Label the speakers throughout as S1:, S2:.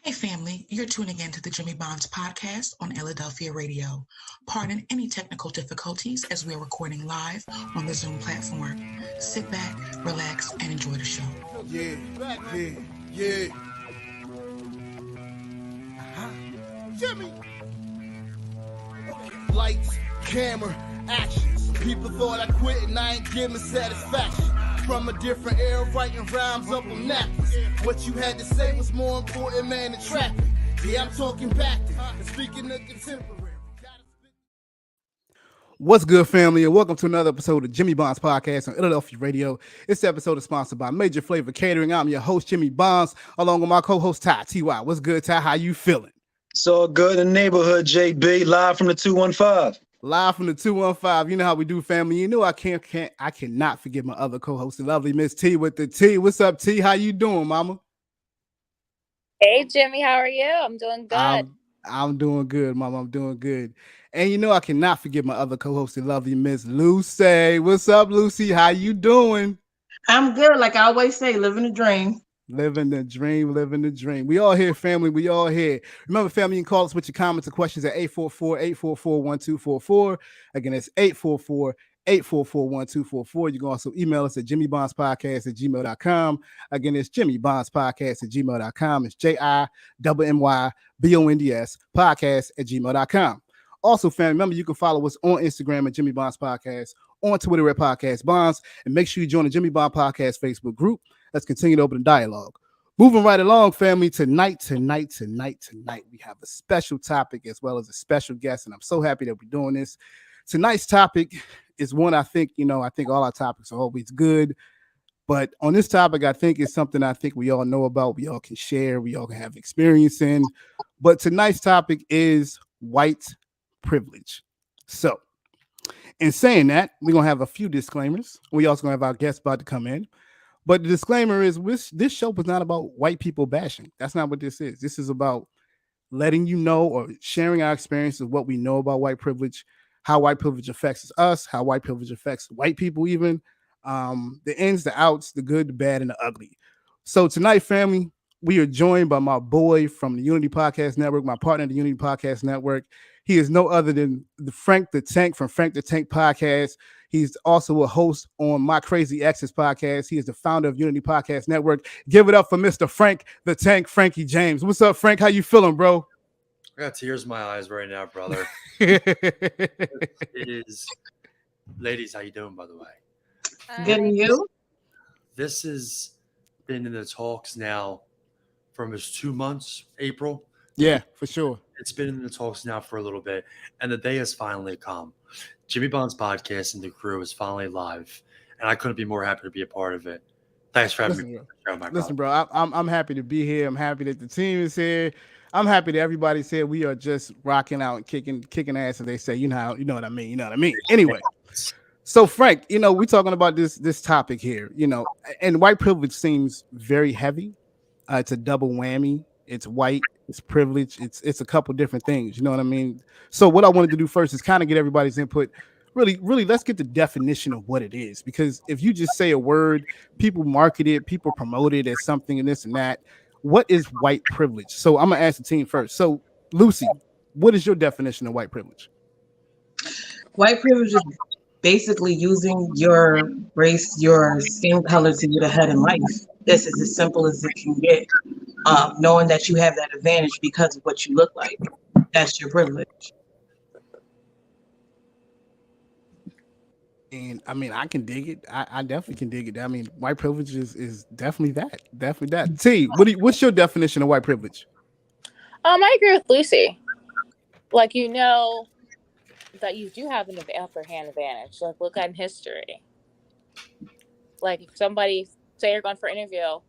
S1: Hey family, you're tuning in to the Jimmy Bonds podcast on Philadelphia Radio. Pardon any technical difficulties as we are recording live on the Zoom platform. Sit back, relax, and enjoy the show.
S2: Yeah, yeah. Jimmy. Lights, camera, action. People thought I quit and I ain't giving satisfaction. From a different era, writing rhymes up on napkins. What you had to say was more important, man, than tracking. Yeah, I'm talking back and speaking of contemporary. What's good, family, and welcome to another episode of Jimmy Bonds Podcast on Philadelphia Radio. This episode is sponsored by Major Flavor Catering. I'm your host, Jimmy Bonds, along with my co-host, Ty T.Y. What's good, Ty? How you feeling?
S3: So good in the neighborhood, JB, live from the 215.
S2: Live from the 215. You know how we do, family. You know I cannot forget my other co-host, the lovely Miss T with the T. What's up, T? How you doing, mama?
S4: Hey, Jimmy, how are you? I'm doing good.
S2: I'm doing good, mama. I'm doing good. And you know I cannot forget my other co-host, the lovely Miss Lucy. What's up, Lucy? How you doing?
S5: I'm good. Like I always say, living the dream.
S2: Living the dream, living the dream. We all here, family. We all here. Remember, family, you can call us with your comments or questions at 844-844-1244. Again, it's 844-844-1244. You can also email us at jimmybondspodcast@gmail.com. Again, it's jimmybondspodcast@gmail.com. It's JIMMYBONDS podcast@gmail.com. Also, family, remember, you can follow us on Instagram at Jimmy Bonds Podcast, on Twitter at Podcast Bonds, and make sure you join the Jimmy Bond Podcast Facebook group. Let's continue to open the dialogue. Moving right along, family. Tonight, we have a special topic as well as a special guest, and I'm so happy that we're doing this. Tonight's topic is one I think all our topics are always good, but on this topic, I think it's something I think we all know about, we all can share, we all can have experience in. But tonight's topic is white privilege. So, in saying that, we're gonna have a few disclaimers. We also gonna have our guests about to come in. But the disclaimer is this show is not about white people bashing. That's not what this is. This is about letting you know or sharing our experience of what we know about white privilege, how white privilege affects us, how white privilege affects white people even, the ins, the outs, the good, the bad, and the ugly. So tonight, family, we are joined by my boy from the Unity Podcast Network, my partner in the Unity Podcast Network. He is no other than Frank the Tank from Frank the Tank Podcast. He's also a host on My Crazy Exes podcast. He is the founder of Unity Podcast Network. Give it up for Mr. Frank the Tank, Frankie James. What's up, Frank? How you feeling, bro?
S3: I got tears in my eyes right now, brother. It is, ladies, how you doing, by the way?
S5: Good, and you?
S3: This has been in the talks now for almost 2 months, April.
S2: Yeah, for sure.
S3: It's been in the talks now for a little bit, and the day has finally come. Jimmy Bonds Podcast and the crew is finally live, and I couldn't be more happy to be a part of it. Thanks for having me.
S2: Listen, bro, I'm happy to be here. I'm happy that the team is here. I'm happy that everybody's here. We are just rocking out and kicking ass, as they say. You know what I mean. Anyway, so Frank, we're talking about this topic here. And white privilege seems very heavy. It's a double whammy. It's white. It's privilege. It's a couple different things. You know what I mean? So what I wanted to do first is kind of get everybody's input. Really, let's get the definition of what it is. Because if you just say a word, people market it, people promote it as something and this and that. What is white privilege? So I'm going to ask the team first. So, Lucy, what is your definition of white privilege?
S5: White privilege is basically using your race, your skin color to get ahead in life. This is as simple as it can get. Knowing that you have that advantage because of what you look like. That's your privilege.
S2: And I mean, I can dig it. I definitely can dig it. I mean, white privilege is definitely that. Definitely that. T, what's your definition of white privilege?
S4: I agree with Lucy. Like, that you do have an upper hand advantage. Like, look at history. Like, if somebody, say you're going for an interview,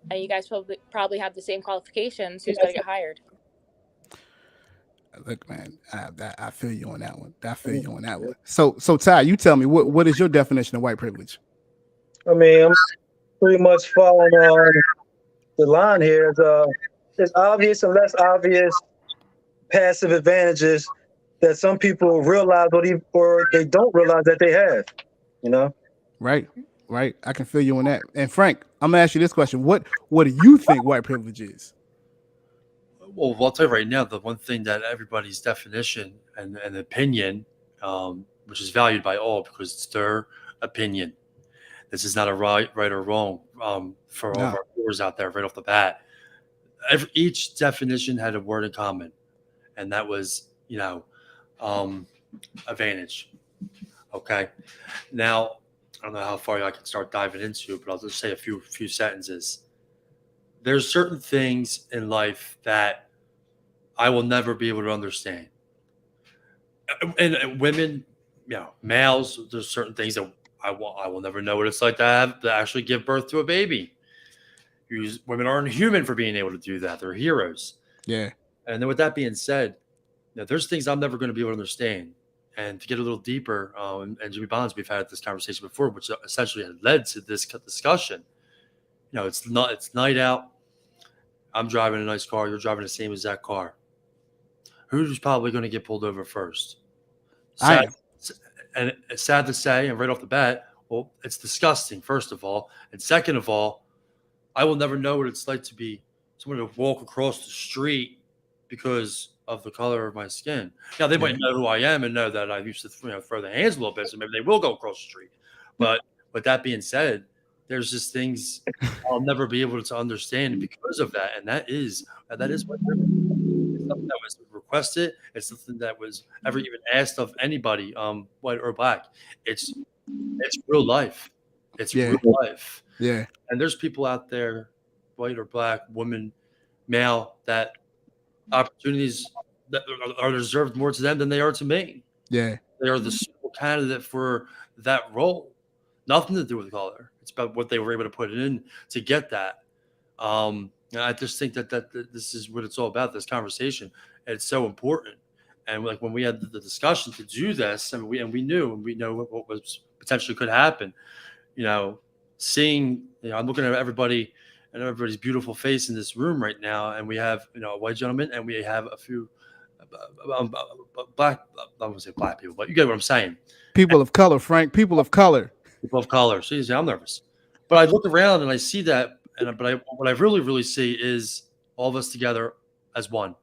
S4: and you guys probably have the same qualifications, who's going to get hired?
S2: Look, man, I feel you on that one. So Ty, you tell me, what is your definition of white privilege?
S6: I mean, I'm pretty much following the line here. There's obvious and less obvious passive advantages that some people realize or they don't realize that they have,
S2: Right. I can feel you on that. And Frank, I'm gonna ask you this question. What do you think white privilege is?
S3: Well, I'll tell you right now, the one thing that everybody's definition and opinion, which is valued by all because it's their opinion. This is not a right or wrong for all of
S2: No.
S3: our viewers out there right off the bat. Each definition had a word in common, and that was, advantage. Okay. Now, I don't know how far I can start diving into, but I'll just say a few sentences. There's certain things in life that I will never be able to understand. And women, males, there's certain things that I will never know what it's like to actually give birth to a baby. Women aren't human for being able to do that. They're heroes.
S2: Yeah.
S3: And then with that being said, there's things I'm never going to be able to understand. And to get a little deeper, and Jimmy Bonds, we've had this conversation before, which essentially had led to this discussion. It's night out. I'm driving a nice car. You're driving the same exact car. Who's probably going to get pulled over first?
S2: I am.
S3: And it's sad to say, and right off the bat, well, it's disgusting, first of all. And second of all, I will never know what it's like to be someone to walk across the street because of the color of my skin. Now, they might know who I am and know that I used to throw the hands a little bit, so maybe they will go across the street. But with that being said, there's just things I'll never be able to understand because of that. And that is what it's something that was requested. It's something that was ever even asked of anybody, white or black. It's real life. It's real life.
S2: Yeah.
S3: And there's people out there, white or black, woman, male, that opportunities that are reserved more to them than they are to me.
S2: Yeah.
S3: They are the suitable candidate for that role. Nothing to do with color. It's about what they were able to put in to get that. And I just think that this is what it's all about, this conversation. And it's so important. And like when we had the discussion to do this, and we know what was potentially could happen, seeing, I'm looking at everybody and everybody's beautiful face in this room right now. And we have, a white gentleman and we have a few black, I won't say black people, but you get what I'm saying.
S2: People of color, Frank, people of color.
S3: People of color. So I'm nervous. But I look around and I see that, what I really, really see is all of us together as one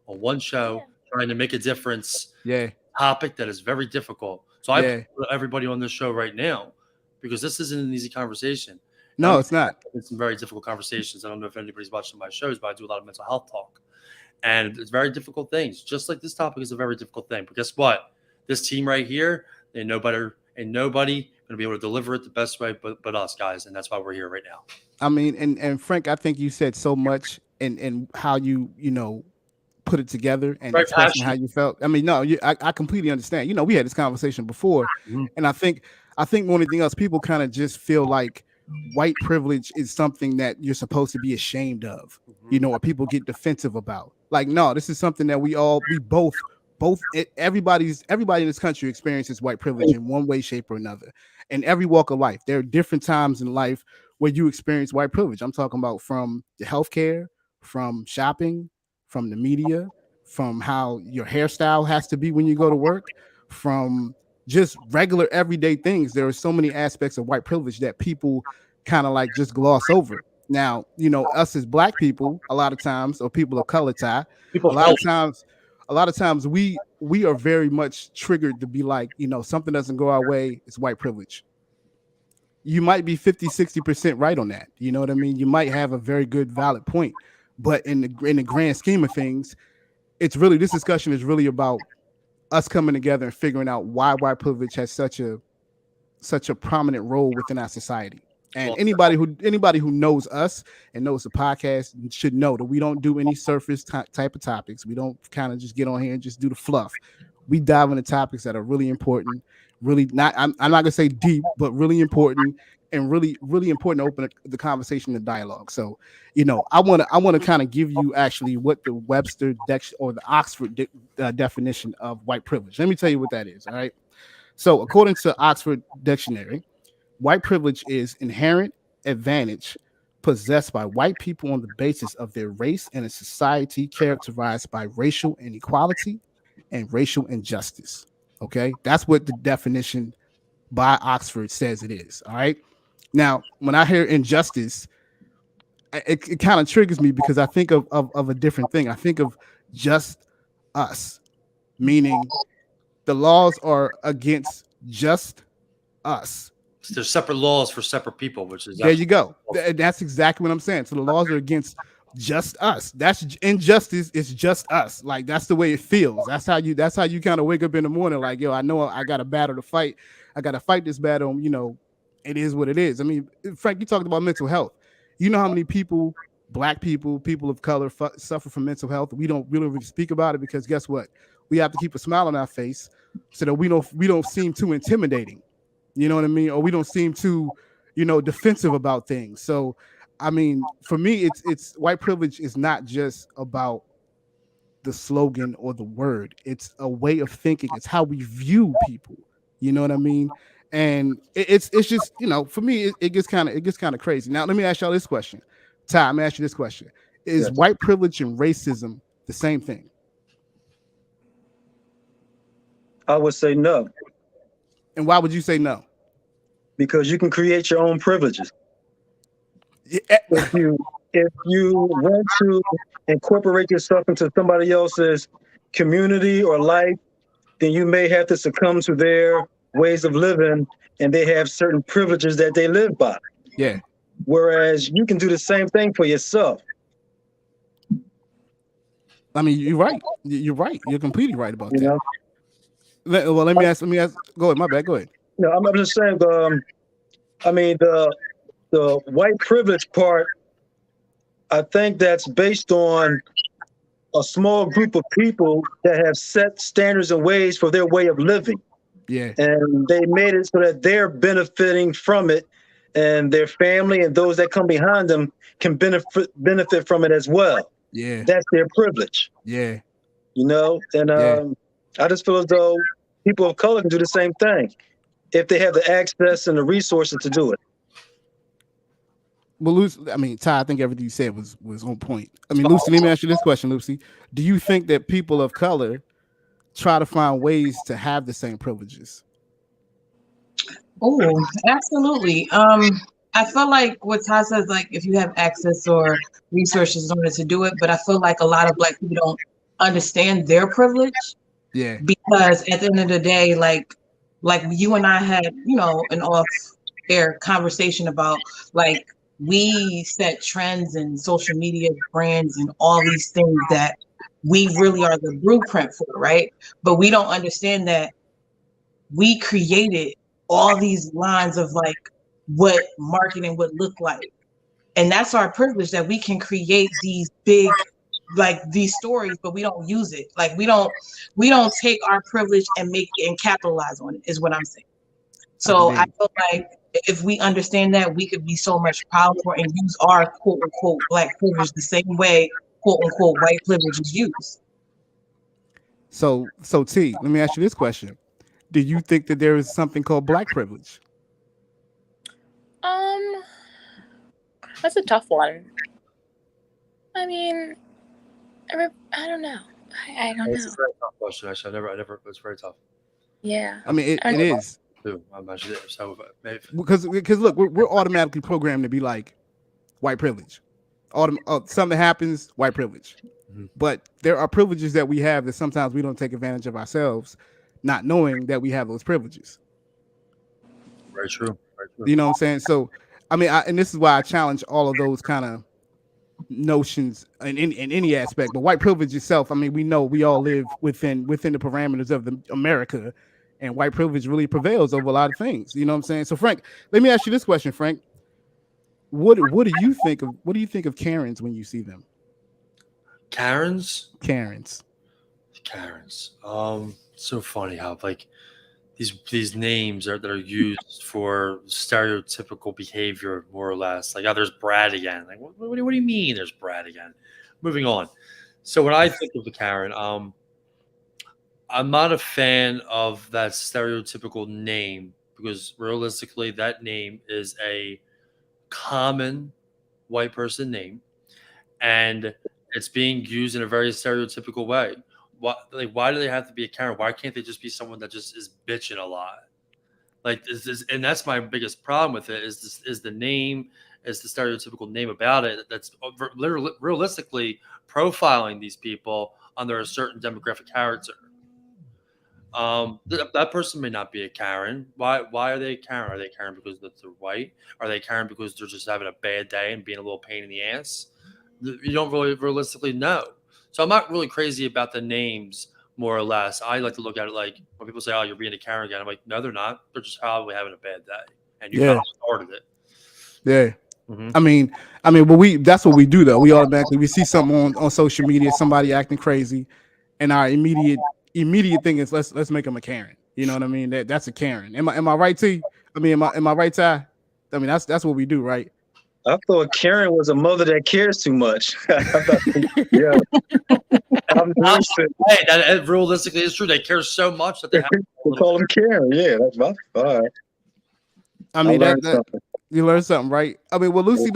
S3: on one show, trying to make a difference.
S2: Yeah.
S3: Topic that is very difficult. So I put everybody on this show right now because this isn't an easy conversation.
S2: No, it's not.
S3: It's some very difficult conversations. I don't know if anybody's watching my shows, but I do a lot of mental health talk. And it's very difficult things. Just like this topic is a very difficult thing. But guess what? This team right here, they know better. Ain't nobody going to be able to deliver it the best way but us, guys. And that's why we're here right now.
S2: I mean, and Frank, I think you said so much in how you put it together and expressing how you felt. I mean, no, I completely understand. We had this conversation before, and I think more than anything else, people kind of just feel like white privilege is something that you're supposed to be ashamed of, or people get defensive about. Like, no, this is something that we both everybody in this country experiences white privilege in one way, shape, or another. In every walk of life, there are different times in life where you experience white privilege. I'm talking about from the healthcare, from shopping, from the media, from how your hairstyle has to be when you go to work, from just regular everyday things. There are so many aspects of white privilege that people kind of like just gloss over. Now, us as black people, a lot of times, or people of color, a lot of times we are very much triggered to be like, something doesn't go our way, it's white privilege. You might be 50-60% right on that. You know what I mean? You might have a very good, valid point. But in the grand scheme of things, it's really, this discussion is really about us coming together and figuring out why white privilege has such a prominent role within our society. And anybody who knows us and knows the podcast should know that we don't do any surface type of topics. We don't kind of just get on here and just do the fluff. We dive into topics that are really important, really not, I'm not gonna say deep, but really important, and really, really important to open the conversation and dialogue. So, I want to kind of give you actually what the Webster or the Oxford definition of white privilege. Let me tell you what that is. All right. So according to Oxford Dictionary, white privilege is inherent advantage possessed by white people on the basis of their race in a society characterized by racial inequality and racial injustice. Okay, that's what the definition by Oxford says it is. All right. Now, when I hear injustice, it kind of triggers me because I think of a different thing. I think of just us, meaning the laws are against just us.
S3: There's separate laws for separate people, which is
S2: There you go. That's exactly what I'm saying. So the laws are against just us. That's injustice. It's just us. Like that's the way it feels. That's how you kind of wake up in the morning. Like, yo, I know I got a battle to fight. I got to fight this battle. You know, it is what it is. I mean, Frank, you talked about mental health. You know how many people, Black people, people of color, suffer from mental health. We don't really speak about it because guess what? We have to keep a smile on our face so that we don't seem too intimidating. You know what I mean? Or we don't seem too, defensive about things. So, I mean, for me, it's white privilege is not just about the slogan or the word. It's a way of thinking. It's how we view people. You know what I mean? And it's just, for me, it gets kind of crazy. Now, let me ask y'all this question. Ty, I'm gonna ask you this question. Is
S6: Yes.
S2: white privilege and racism the same thing?
S6: I would say no,
S2: And why would you say no?
S6: because you can create your own privileges. If you want to incorporate yourself into somebody else's community or life, then you may have to succumb to their ways of living, and they have certain privileges that they live by.
S2: Yeah.
S6: Whereas you can do the same thing for yourself.
S2: I mean, you're right. You're right. You're completely right about
S6: You
S2: that.
S6: know.
S2: Well, let me ask. Go ahead. My bad. Go ahead.
S6: No, I'm just saying. I mean the white privilege part. I think that's based on a small group of people that have set standards and ways for their way of living.
S2: Yeah.
S6: And they made it so that they're benefiting from it, and their family and those that come behind them can benefit from it as well.
S2: Yeah.
S6: That's their privilege,
S2: Yeah.
S6: and
S2: Yeah.
S6: I just feel as though people of color can do the same thing if they have the access and the resources to do it.
S2: Well, Lucy, I mean, Ty, I think everything you said was on point. I mean, Lucy, let me ask you this question, Lucy. Do you think that people of color try to find ways to have the same privileges?
S5: Oh, absolutely. I feel like what Todd says, like if you have access or resources in order to do it, but I feel like a lot of Black people don't understand their privilege.
S2: Yeah.
S5: Because at the end of the day, like you and I had, an off-air conversation about like we set trends and social media brands and all these things that we really are the blueprint for, right? But we don't understand that we created all these lines of like what marketing would look like. And that's our privilege, that we can create these big, like these stories, but we don't use it. Like we don't take our privilege and make it and capitalize on it, is what I'm saying. So I feel like if we understand that, we could be so much powerful and use our quote unquote Black privilege the same way quote unquote white privilege is used.
S2: So T, let me ask you this question. Do you think that there is something called Black privilege?
S4: That's a tough one. I mean, I don't know. I don't
S3: It's a
S4: know.
S3: very tough question. Actually, I never. It's very tough.
S4: Yeah.
S2: I mean, it is.
S3: Too. I'm actually so maybe.
S2: Because look, we're automatically programmed to be like white privilege. Something happens, white privilege.
S3: Mhm.
S2: But there are privileges that we have that sometimes we don't take advantage of ourselves, not knowing that we have those privileges.
S3: Very true. Very true.
S2: You know what I'm saying? So, I mean, and this is why I challenge all of those kind of notions in any aspect. But white privilege itself, I mean, we know we all live within the parameters of America, and white privilege really prevails over a lot of things. You know what I'm saying? So, Frank, let me ask you this question, Frank. What do you think of Karens when you see them?
S3: Karens. So funny how like these names that are used for stereotypical behavior, more or less. Like, oh, there's Brad again. Like, what do you mean there's Brad again? Moving on. So when I think of the Karen, I'm not a fan of that stereotypical name because realistically, that name is a common white person name, and it's being used in a very stereotypical way. Why do they have to be a Karen? Why can't they just be someone that just is bitching a lot? Like, and that's my biggest problem with it is the name is the stereotypical name about it that's literally realistically profiling these people under a certain demographic character. That person may not be a Karen. Why are they a Karen? Are they Karen because they're white? Are they Karen because they're just having a bad day and being a little pain in the ass? You don't really realistically know. So I'm not really crazy about the names, more or less. I like to look at it like when people say, "Oh, you're being a Karen again." I'm like, no, they're not. They're just probably having a bad day, and you kind of started it.
S2: Yeah.
S3: Mhm.
S2: I mean, but that's what we do though. We automatically we see something on social media, somebody acting crazy, and our immediate thing is let's make them a Karen. You know what I mean? That's a Karen. Am I right, T? I mean, am I right, Ty? I mean, that's what we do, right?
S6: I thought Karen was a mother that cares too much. Yeah.
S3: Hey, that realistically is true. They care so much that they have
S6: We call them Karen. Yeah, that's my fine.
S2: I mean, you learn something, right? I mean, well, Lucy,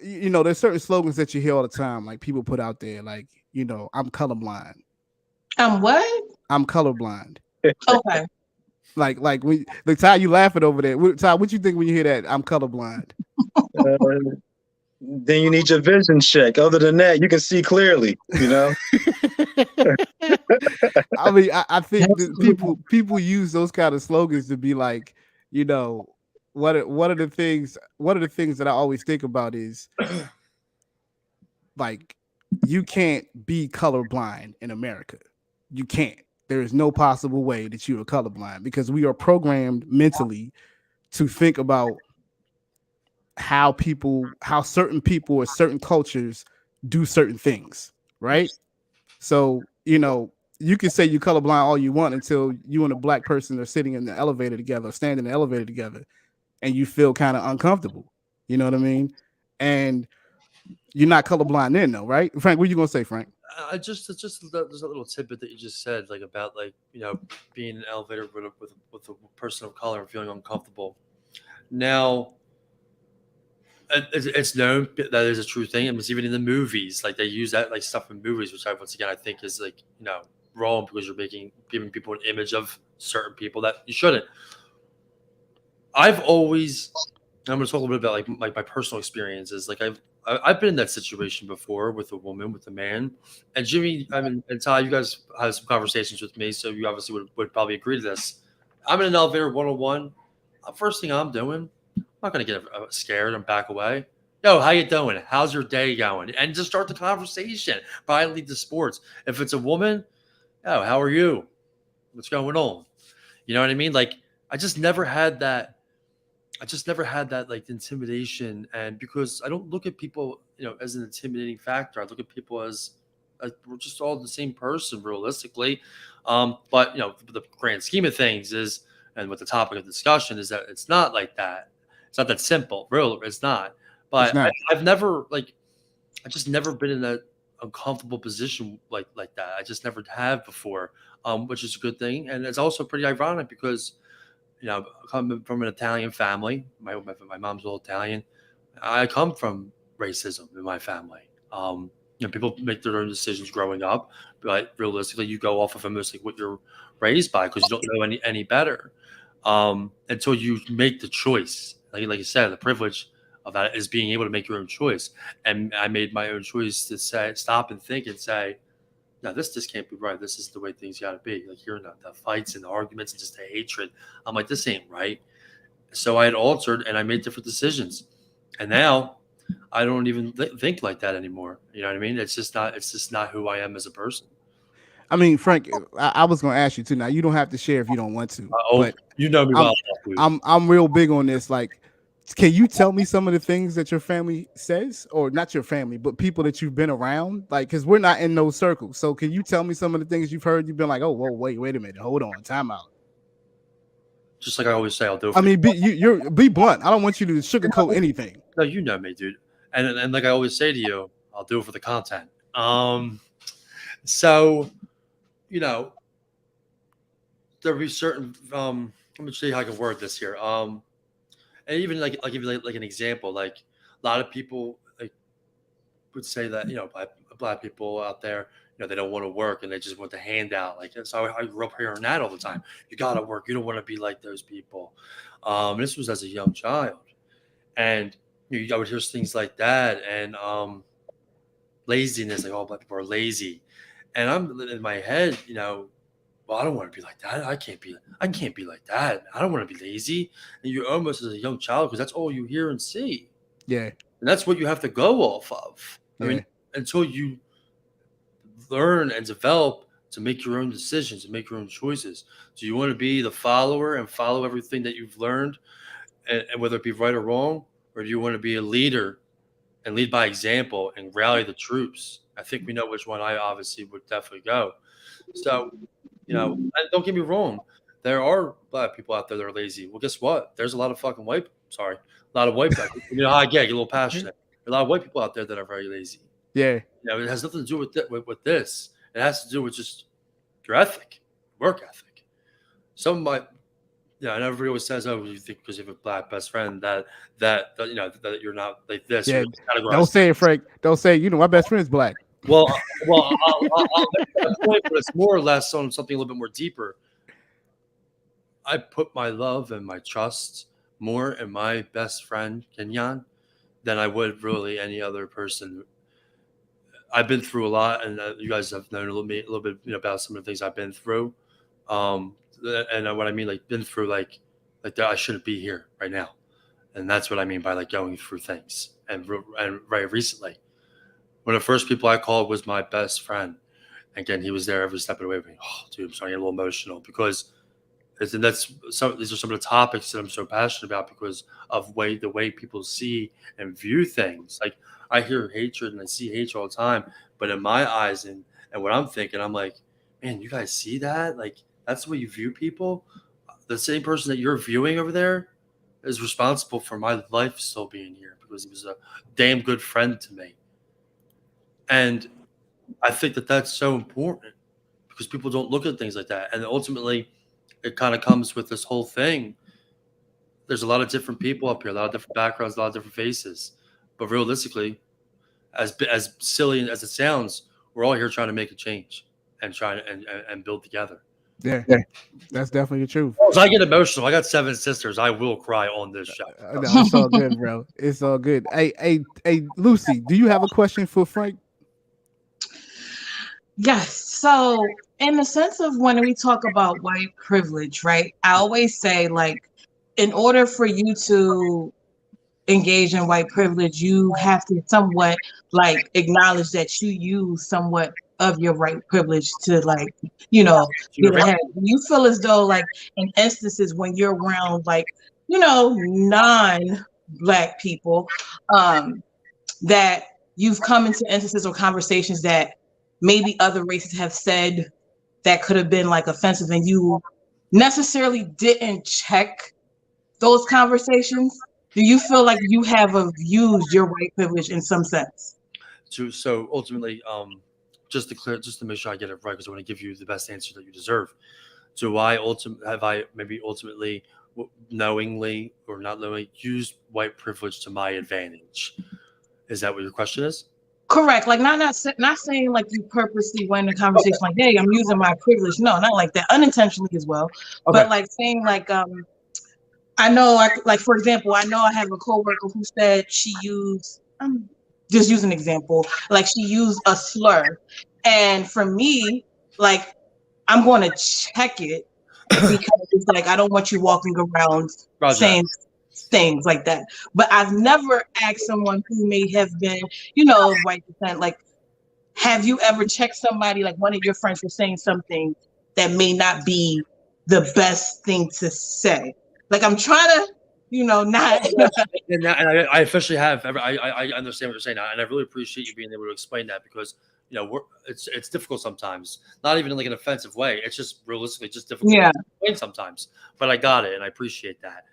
S2: you know, there's certain slogans that you hear all the time, like people put out there, like, you know, I'm colorblind.
S5: What?
S2: I'm colorblind.
S5: Okay.
S2: Like when the Ty, you laughing over there. Ty, what you think when you hear that? I'm colorblind.
S6: Then you need your vision check. Other than that, you can see clearly. You know.
S2: I mean, I think that people use those kind of slogans to be like, you know, one of the things that I always think about is like you can't be colorblind in America. You can't. There is no possible way that you are colorblind because we are programmed mentally to think about how certain people or certain cultures do certain things, right? So, you know, you can say you colorblind all you want until you and a black person are sitting in the elevator together, standing in the elevator together, and you feel kind of uncomfortable. You know what I mean? And you're not colorblind then, though, right? Frank, what are you gonna say, Frank?
S3: Just there's a little tidbit that you just said, like about like you know being in an elevator with a person of color and feeling uncomfortable. Now, it's known that is a true thing. I mean, it's even in the movies, like they use that like stuff in movies, which once again I think is like you know wrong because you're giving people an image of certain people that you shouldn't. I'm going to talk a little bit about like my personal experiences. Like I've been in that situation before with a woman, with a man, and Jimmy. I mean, and Ty, you guys had some conversations with me, so you obviously would probably agree to this. I'm in an elevator 101. First thing I'm doing, I'm not going to get scared and back away. Yo, how you doing? How's your day going? And just start the conversation. Probably lead to sports. If it's a woman, oh, how are you? What's going on? You know what I mean? Like I just never had that like intimidation, and because I don't look at people, you know, as an intimidating factor. I look at people as we're just all the same person, realistically. But you know, the grand scheme of things is, and what the topic of discussion is, that it's not like that. It's not that simple. Real, it's not. But I've never I just never been in that uncomfortable position like that. I just never have before, which is a good thing, and it's also pretty ironic because. You know, coming from an Italian family, my mom's all Italian. I come from racism in my family. You know, people make their own decisions growing up, but realistically, you go off of almost like what you're raised by because you don't know any better until you make the choice. Like you said, the privilege of that is being able to make your own choice. And I made my own choice to say, stop and think and say, no, this just can't be right. This is the way things got to be. Like hearing the fights and the arguments and just the hatred. I'm like, this ain't right. So I had altered and I made different decisions. And now I don't even think like that anymore. You know what I mean? It's just not who I am as a person.
S2: I mean, Frank, I was going to ask you too. Now you don't have to share if you don't want to.
S3: But you know me well.
S2: I'm real big on this. Like, can you tell me some of the things that your family says, or not your family, but people that you've been around? Like, because we're not in those circles. So can you tell me some of the things you've heard? You've been like, oh, whoa, wait a minute, hold on, time out.
S3: Just like I always say, I'll do it.
S2: I mean, be blunt. I don't want you to sugarcoat anything.
S3: No, you know me, dude. And like I always say to you, I'll do it for the content. So, you know, there'll be certain. Let me show you how I can word this here. And even like I'll give you like an example. Like a lot of people like would say that you know black people out there, you know, they don't want to work and they just want the handout. Like so I grew up hearing that all the time. You gotta work. You don't want to be like those people. This was as a young child, and I would hear things like that, and laziness, like all black people are lazy, and I'm in my head, well, I don't want to be like that. I can't be like that. I don't want to be lazy. And you're almost as a young child because that's all you hear and see.
S2: Yeah.
S3: And that's what you have to go off of. I
S2: Yeah.
S3: mean, until you learn and develop to make your own decisions and make your own choices. Do you want to be the follower and follow everything that you've learned, and whether it be right or wrong, or do you want to be a leader and lead by example and rally the troops? I think we know which one I obviously would definitely go. So, and don't get me wrong, there are black people out there that are lazy. Well, guess what? There's a lot of fucking a lot of white people. You know how I get a little passionate. There are a lot of white people out there that are very lazy.
S2: Yeah.
S3: It has nothing to do with this. It has to do with just your ethic, work ethic. Some might, and everybody always says, "Oh, you think because you have a black best friend that you're not like this."
S2: Yeah. Don't say it, Frank. Don't say. My best friend's black.
S3: Well, I'll make that point, but it's more or less on something a little bit more deeper. I put my love and my trust more in my best friend Kenyan than I would really any other person. I've been through a lot, and you guys have known a little bit about some of the things I've been through. And what I mean, like, been through, like that I shouldn't be here right now, and that's what I mean by like going through things. And very recently, one of the first people I called was my best friend. Again, he was there every step of the way with me. Oh, dude, I'm starting to get a little emotional because these are some of the topics that I'm so passionate about because of the way people see and view things. Like, I hear hatred and I see hatred all the time, but in my eyes and what I'm thinking, I'm like, man, you guys see that? Like, that's the way you view people. The same person that you're viewing over there is responsible for my life still being here because he was a damn good friend to me. And I think that that's so important because people don't look at things like that. And ultimately, it kind of comes with this whole thing. There's a lot of different people up here, a lot of different backgrounds, a lot of different faces. But realistically, as silly as it sounds, we're all here trying to make a change and trying and build together.
S2: Yeah, that's definitely the truth.
S3: As I get emotional, I got 7 sisters. I will cry on this show.
S2: No, it's all good, bro. It's all good. Hey, Lucy, do you have a question for Frank?
S5: Yes. So, in the sense of when we talk about white privilege, right? I always say, like, in order for you to engage in white privilege, you have to somewhat like acknowledge that you use somewhat of your white privilege to, like, get ahead. You feel as though, like, in instances when you're around, like, non-black people, that you've come into instances or conversations that maybe other races have said that could have been like offensive, and you necessarily didn't check those conversations. Do you feel like you have used your white privilege in some sense?
S3: So ultimately, just to make sure I get it right, because I want to give you the best answer that you deserve. Have I ultimately, knowingly or not knowingly, used white privilege to my advantage? Is that what your question is?
S5: Correct. Like, not saying like you purposely went in a conversation like, hey, I'm using my privilege. No, not like that. Unintentionally as well. Okay. But like saying like, I know, like, for example, I know I have a coworker who said she used, just use an example, like she used a slur. And for me, like, I'm going to check it because it's like, I don't want you walking around saying things like that. But I've never asked someone who may have been, white descent, like, have you ever checked somebody, like one of your friends was saying something that may not be the best thing to say? Like, I'm trying to, not.
S3: And I officially have. I understand what you're saying now, and I really appreciate you being able to explain that because it's difficult sometimes. Not even in like an offensive way. It's just realistically just difficult to explain sometimes. But I got it, and I appreciate that.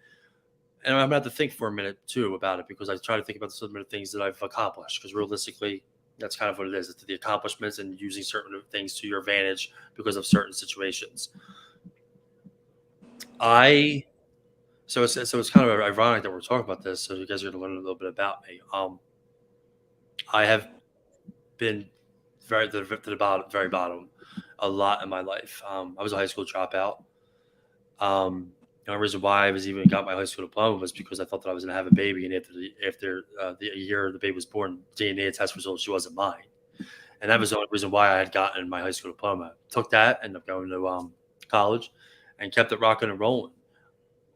S3: And I'm gonna have to think for a minute too about it because I try to think about some of the things that I've accomplished. Because realistically, that's kind of what it is. It's the accomplishments and using certain things to your advantage because of certain situations. So it's kind of ironic that we're talking about this. So you guys are going to learn a little bit about me. I have been very to the very bottom a lot in my life. I was a high school dropout. The only reason why I was even got my high school diploma was because I thought that I was going to have a baby, and after the year the baby was born, DNA test results, she wasn't mine, and that was the only reason why I had gotten my high school diploma. Took that, ended up going to college, and kept it rocking and rolling,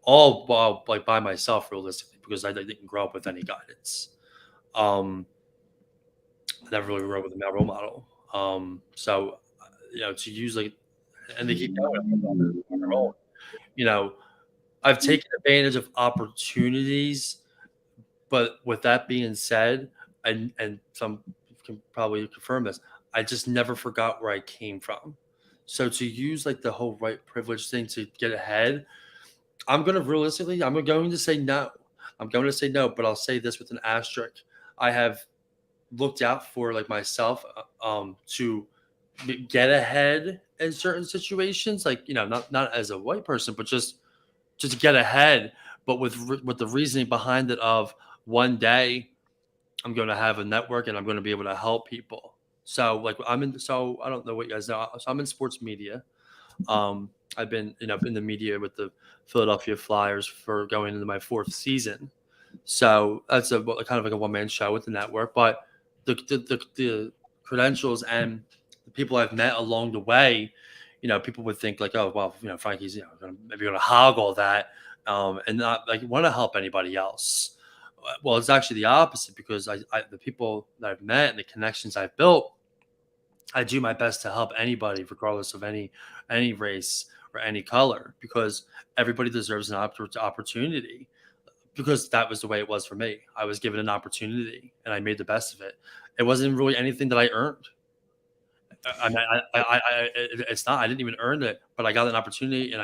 S3: all while like by myself, realistically, because I didn't grow up with any guidance. I never really grew up with a male role model. So to use like, and they keep going on their own. I've taken advantage of opportunities, but with that being said, and some can probably confirm this, I just never forgot where I came from. So to use like the whole white privilege thing to get ahead, I'm going to say no. I'm going to say no, but I'll say this with an asterisk. I have looked out for like myself to get ahead in certain situations, like not as a white person, but just to get ahead, but with the reasoning behind it of one day I'm going to have a network and I'm going to be able to help people. So like I don't know what you guys know. So I'm in sports media. I've been in the media with the Philadelphia Flyers for going into my 4th season. So that's a kind of like a one-man show with the network, but the credentials and the people I've met along the way, people would think like, oh, well, Frankie's, maybe going to hog all that and not like want to help anybody else. Well, it's actually the opposite, because the people that I've met and the connections I've built, I do my best to help anybody, regardless of any race or any color, because everybody deserves an opportunity. Because that was the way it was for me. I was given an opportunity and I made the best of it. It wasn't really anything that I earned. It's not. I didn't even earn it, but I got an opportunity and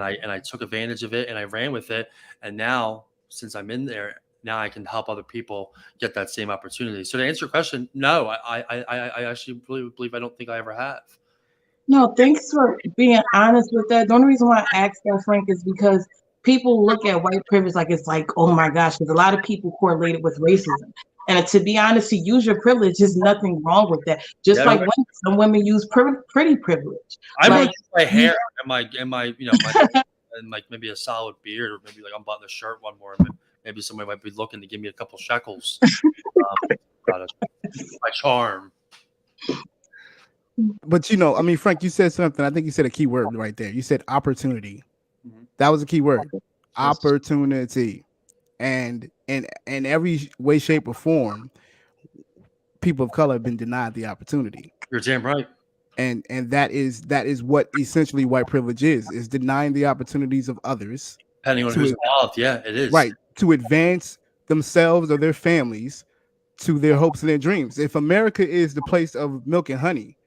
S3: I took advantage of it and I ran with it. And now, since I'm in there, now I can help other people get that same opportunity. So to answer your question, no, I actually really believe I don't think I ever have.
S5: No, thanks for being honest with that. The only reason why I asked that, Frank, is because people look at white privilege like it's like, oh my gosh, there's a lot of people correlated with racism. And to be honest, to use your privilege, there's nothing wrong with that. Just like some women use pretty privilege.
S3: I might use my hair and my and like maybe a solid beard, or maybe like I'm buttoning a shirt one more. Maybe somebody might be looking to give me a couple shekels. My charm.
S2: But Frank, you said something. I think you said a key word right there. You said opportunity. Mm-hmm. That was a key word. Opportunity. And in every way, shape, or form, people of color have been denied the opportunity.
S3: You're damn right.
S2: And that is what essentially white privilege is denying the opportunities of others.
S3: Depending on who's involved, yeah, it is.
S2: Right. To advance themselves or their families to their hopes and their dreams. If America is the place of milk and honey,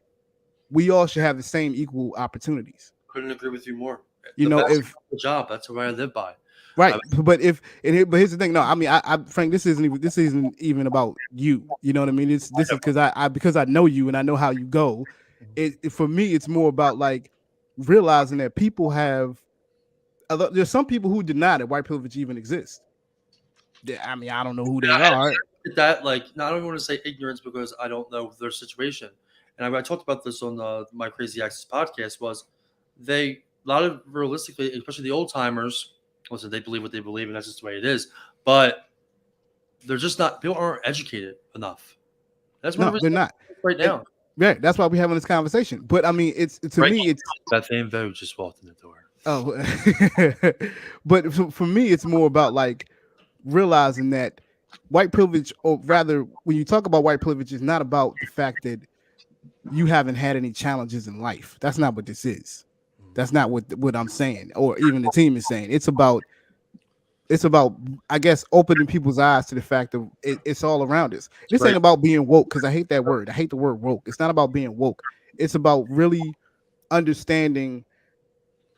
S2: we all should have the same equal opportunities.
S3: Couldn't agree with you more.
S2: If
S3: the job, that's what I live by.
S2: Right, but here's the thing. No, I Frank, this isn't even about you. You know what I mean? This is because I know you and I know how you go. For me, it's more about like realizing that people have. There's some people who deny that white privilege even exists. I don't know who they are.
S3: That I don't even want to say ignorance, because I don't know their situation. And I talked about this on my Crazy Access podcast. Was a lot of realistically, especially the old timers. Listen, they believe what they believe, and that's just the way it is. But they're just not. People aren't educated enough. That's why
S2: they're not
S3: right now.
S2: Yeah, that's why we're having this conversation. But it's to
S3: right
S2: me,
S3: now,
S2: it's
S3: Beth Van Vogue just walked in the door.
S2: Oh, but for me, it's more about like realizing that white privilege, or rather, when you talk about white privilege, it's not about the fact that you haven't had any challenges in life. That's not what this is. That's not what I'm saying, or even the team is saying. It's about, I guess, opening people's eyes to the fact of it's all around us. This ain't about being woke, because I hate that word. I hate the word woke. It's not about being woke. It's about really understanding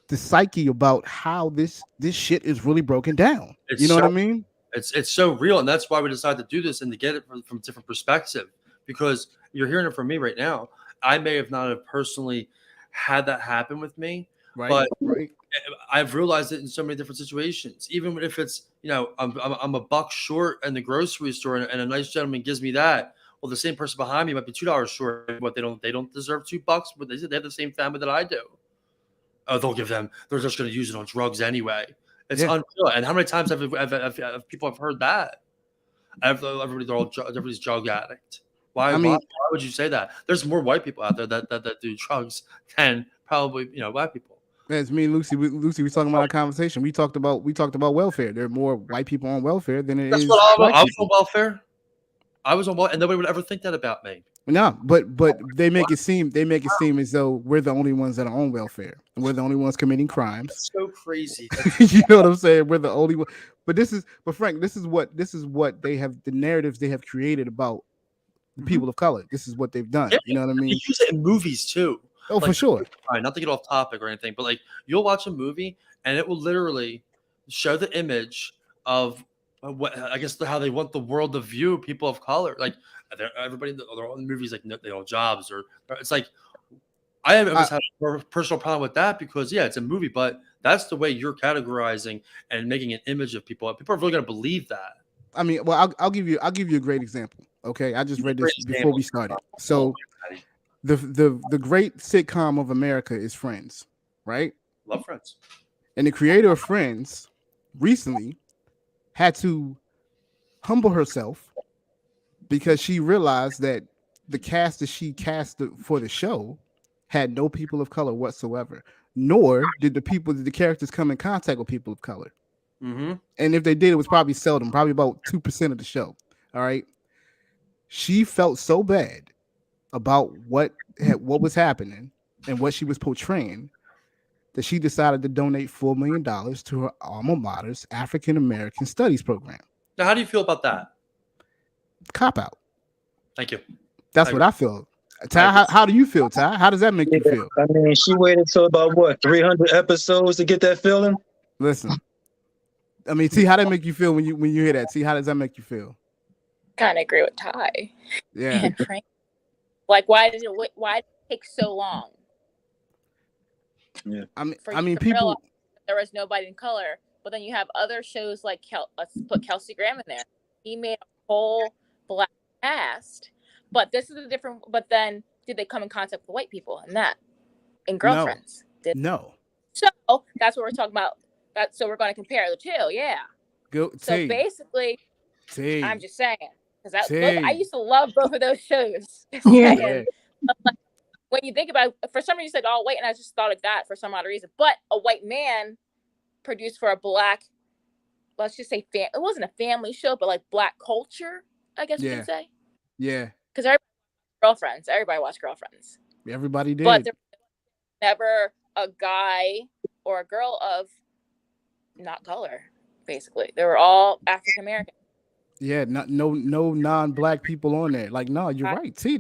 S2: the psyche about how this shit is really broken down. What I mean?
S3: It's so real, and that's why we decided to do this and to get it from a different perspective. Because you're hearing it from me right now. I may have not have personally had that happen with me, but I've realized it in so many different situations. Even if it's I'm a buck short in the grocery store, and a nice gentleman gives me that. Well, the same person behind me might be $2 short, but they don't deserve $2, but they have the same family that I do. they'll give them. They're just going to use it on drugs anyway. It's
S2: Yeah.
S3: unreal. And how many times have people have heard that? Everybody's drug addict. Why would you say that? There's more white people out there that do drugs than probably black people.
S2: As me and Lucy was talking about our conversation. We talked about welfare. There are more white people on welfare than it is.
S3: That's what I was on welfare. I was on welfare, and nobody would ever think that about me.
S2: No, but they make it seem as though we're the only ones that are on welfare. And we're the only ones committing crimes.
S3: That's so crazy.
S2: You know what I'm saying? We're the only one. But Frank, this is what they have, the narratives they have created about the people of color. This is what they've done.
S3: Yeah,
S2: you know what I mean?
S3: They use it in movies too.
S2: Oh, for sure.
S3: Right, not to get off topic or anything, but like you'll watch a movie and it will literally show the image of what I guess how they want the world to view people of color. Like everybody, they're all in movies like they don't have jobs, or it's like I haven't ever had a personal problem with that because it's a movie, but that's the way you're categorizing and making an image of people. People are really going to believe that.
S2: I mean, well, I'll give you a great example. Okay, I just read this before we started. So the great sitcom of America is Friends, right?
S3: Love Friends.
S2: And the creator of Friends recently had to humble herself because she realized that the cast that she cast for the show had no people of color whatsoever, nor did the characters come in contact with people of color.
S3: Mm-hmm.
S2: And if they did, it was probably seldom, probably about 2% of the show. All right. She felt so bad about what was happening and what she was portraying that she decided to donate $4 million to her alma mater's African American Studies program.
S3: Now, how do you feel about that?
S2: Cop out.
S3: Thank you.
S2: That's what I feel. Ty, how do you feel, Ty? How does that make you feel?
S6: I mean, she waited till about 300 episodes to get that feeling.
S2: Listen, I mean, T, how does that make you feel when you hear that? T, how does that make you feel?
S4: Kind of agree with Ty.
S2: Yeah.
S4: And Frank, like, why did it take so long?
S6: Yeah.
S2: I mean, people.
S4: There was nobody in color, but then you have other shows like let's put Kelsey Graham in there. He made a whole black cast, but this is a different. But then, did they come in contact with white people in Girlfriends?
S2: No.
S4: So that's what we're talking about. So we're going to compare the two. Yeah. So basically, I'm just saying because I used to love both of those shows.
S5: Yeah.
S4: When you think about it, for some reason you said all white, and I just thought of that for some odd reason. But a white man produced for a black, let's just say it wasn't a family show, but like black culture, I guess you can say.
S2: Yeah.
S4: Because everybody watched Girlfriends.
S2: Everybody did.
S4: But there was never a guy or a girl of not color, basically. They were all African American.
S2: Yeah, no non-black people on there. Like, no, you're right. T,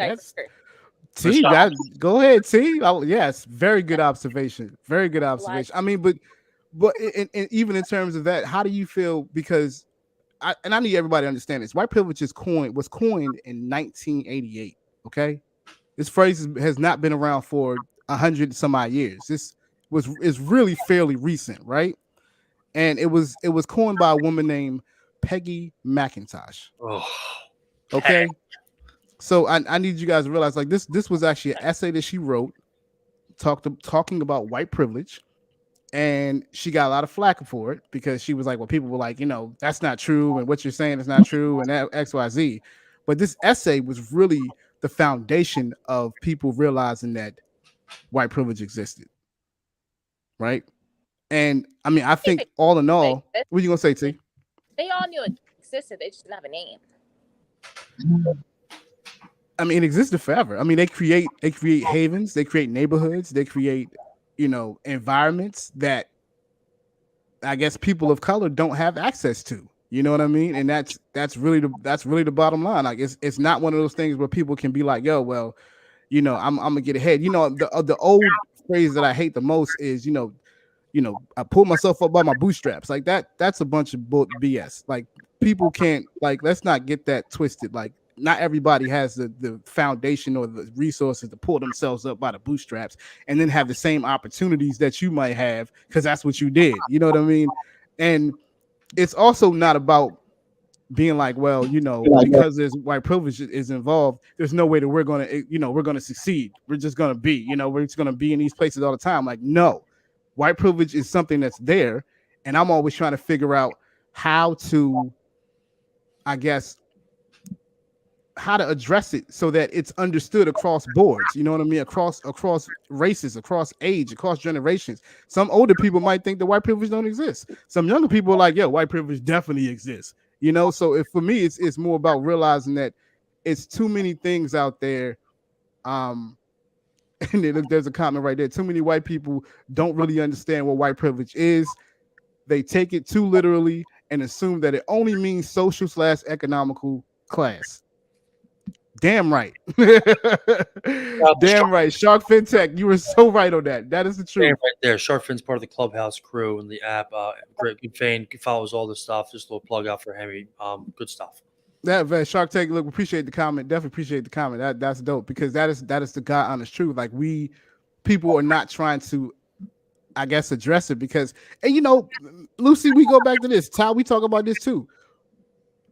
S2: go ahead, T. Yes, very good observation. Very good observation. I mean, but even in terms of that, how do you feel? Because I need everybody to understand this. White privilege was coined in 1988. Okay, this phrase has not been around for 100 some odd years. This is really fairly recent, right? And it was coined by a woman named Peggy McIntosh.
S3: Oh,
S2: okay. So I need you guys to realize, like, this was actually an essay that she wrote, talking about white privilege, and she got a lot of flack for it because she was like, well, people were like, that's not true, and what you're saying is not true, and that XYZ. But this essay was really the foundation of people realizing that white privilege existed, right? And I mean, I think all in all, what are you gonna say, T?
S4: They all knew it existed. They just didn't have a name.
S2: I mean, it existed forever. I mean, they create havens, they create neighborhoods, they create, environments that I guess people of color don't have access to. You know what I mean? And that's really the bottom line. Like, it's not one of those things where people can be like, yo, well, I'm gonna get ahead. The old phrase that I hate the most is, I pull myself up by my bootstraps. Like that's a bunch of BS. Like, people can't, like, let's not get that twisted. Like, not everybody has the foundation or the resources to pull themselves up by the bootstraps and then have the same opportunities that you might have because that's what you did. You know what I mean? And it's also not about being like, well, because there's white privilege is involved, there's no way that we're gonna succeed. We're just gonna be, we're just gonna be in these places all the time. Like, no, White privilege is something that's there, and I'm always trying to figure out how to, I guess, how to address it so that it's understood across boards. You know what I mean? Across races, across age, across generations. Some older people might think that white privilege don't exist. Some younger people are like, yeah, white privilege definitely exists. You know, so for me, it's more about realizing that it's too many things out there. And there's a comment right there. Too many white people don't really understand what white privilege is. They take it too literally and assume that it only means social / economical class. Damn right. Damn right. Shark FinTech, you were so right on that. That is the truth.
S3: Right there. Shark Fin's part of the Clubhouse crew and the app. Great, good fan, follows all this stuff. Just a little plug out for Henry. Good stuff.
S2: That Shark Tank, look, appreciate the comment. Definitely appreciate the comment. That's dope because that is the God honest truth. Like people are not trying to, I guess, address it because, and you know, Lucy, we go back to this. Ty, we talk about this too.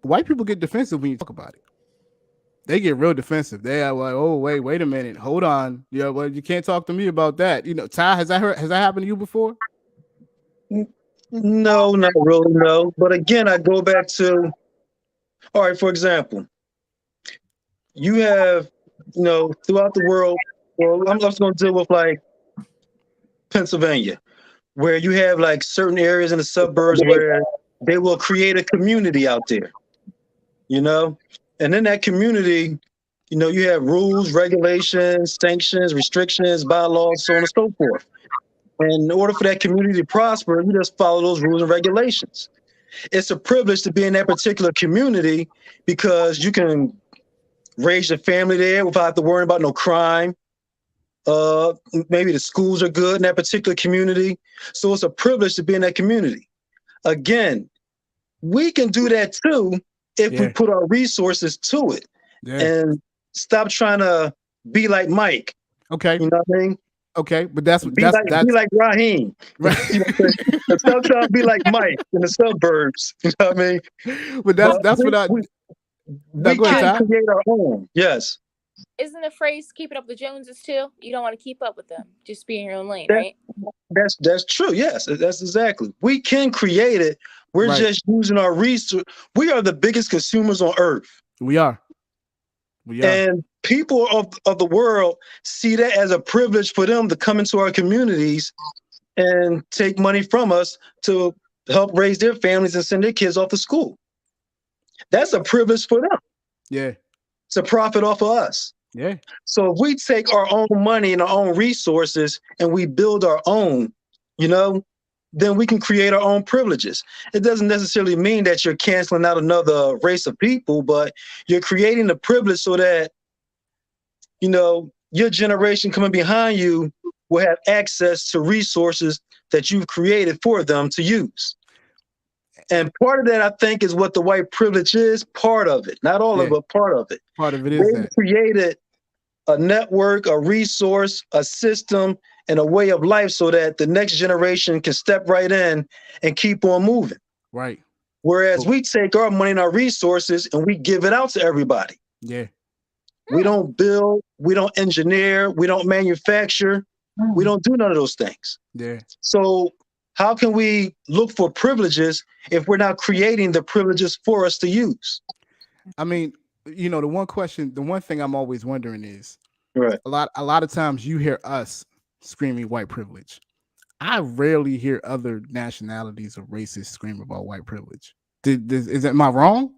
S2: White people get defensive when you talk about it. They get real defensive. They are like, oh, wait a minute. Hold on. Yeah, well, you can't talk to me about that. You know, Ty, has that happened to you before?
S6: No, not really, no. But again, I go back to, all right, for example, you have, throughout the world, well, I'm just going to deal with like Pennsylvania, where you have like certain areas in the suburbs where they will create a community out there, and in that community, you have rules, regulations, sanctions, restrictions, bylaws, so on and so forth. And in order for that community to prosper, you just follow those rules and regulations. It's a privilege to be in that particular community because you can raise your family there without to worry about no crime. Maybe the schools are good in that particular community. So it's a privilege to be in that community. Again, we can do that too if we put our resources to it and stop trying to be like Mike.
S2: Okay.
S6: You know what I mean?
S2: Okay, but that's
S6: be like Raheem. Right. Stop trying to be like Mike in the suburbs. You know what I mean?
S2: But that's what
S6: we can create our own. Yes.
S4: Isn't the phrase "keep it up with the Joneses" too? You don't want to keep up with them. Just be in your own lane, right?
S6: That's true. Yes, that's exactly. We can create it. We're just using our resource. We are the biggest consumers on earth.
S2: We are.
S6: And people of the world see that as a privilege for them to come into our communities and take money from us to help raise their families and send their kids off to school. That's a privilege for them.
S2: Yeah.
S6: To profit off of us.
S2: Yeah.
S6: So if we take our own money and our own resources and we build our own, then we can create our own privileges. It doesn't necessarily mean that you're canceling out another race of people, but you're creating the privilege so that, your generation coming behind you will have access to resources that you've created for them to use. And part of that, I think, is what the white privilege is. Part of it, not all of it, but part of it.
S2: Part of it is
S6: they created a network, a resource, a system, and a way of life so that the next generation can step right in and keep on moving.
S2: Right.
S6: Whereas we take our money and our resources and we give it out to everybody.
S2: Yeah.
S6: We don't build, we don't engineer, we don't manufacture, we don't do none of those things.
S2: Yeah.
S6: So how can we look for privileges if we're not creating the privileges for us to use?
S2: I mean, the one thing I'm always wondering is,
S6: right.
S2: A lot of times you hear us screaming white privilege. I rarely hear other nationalities or races scream about white privilege. Am I wrong?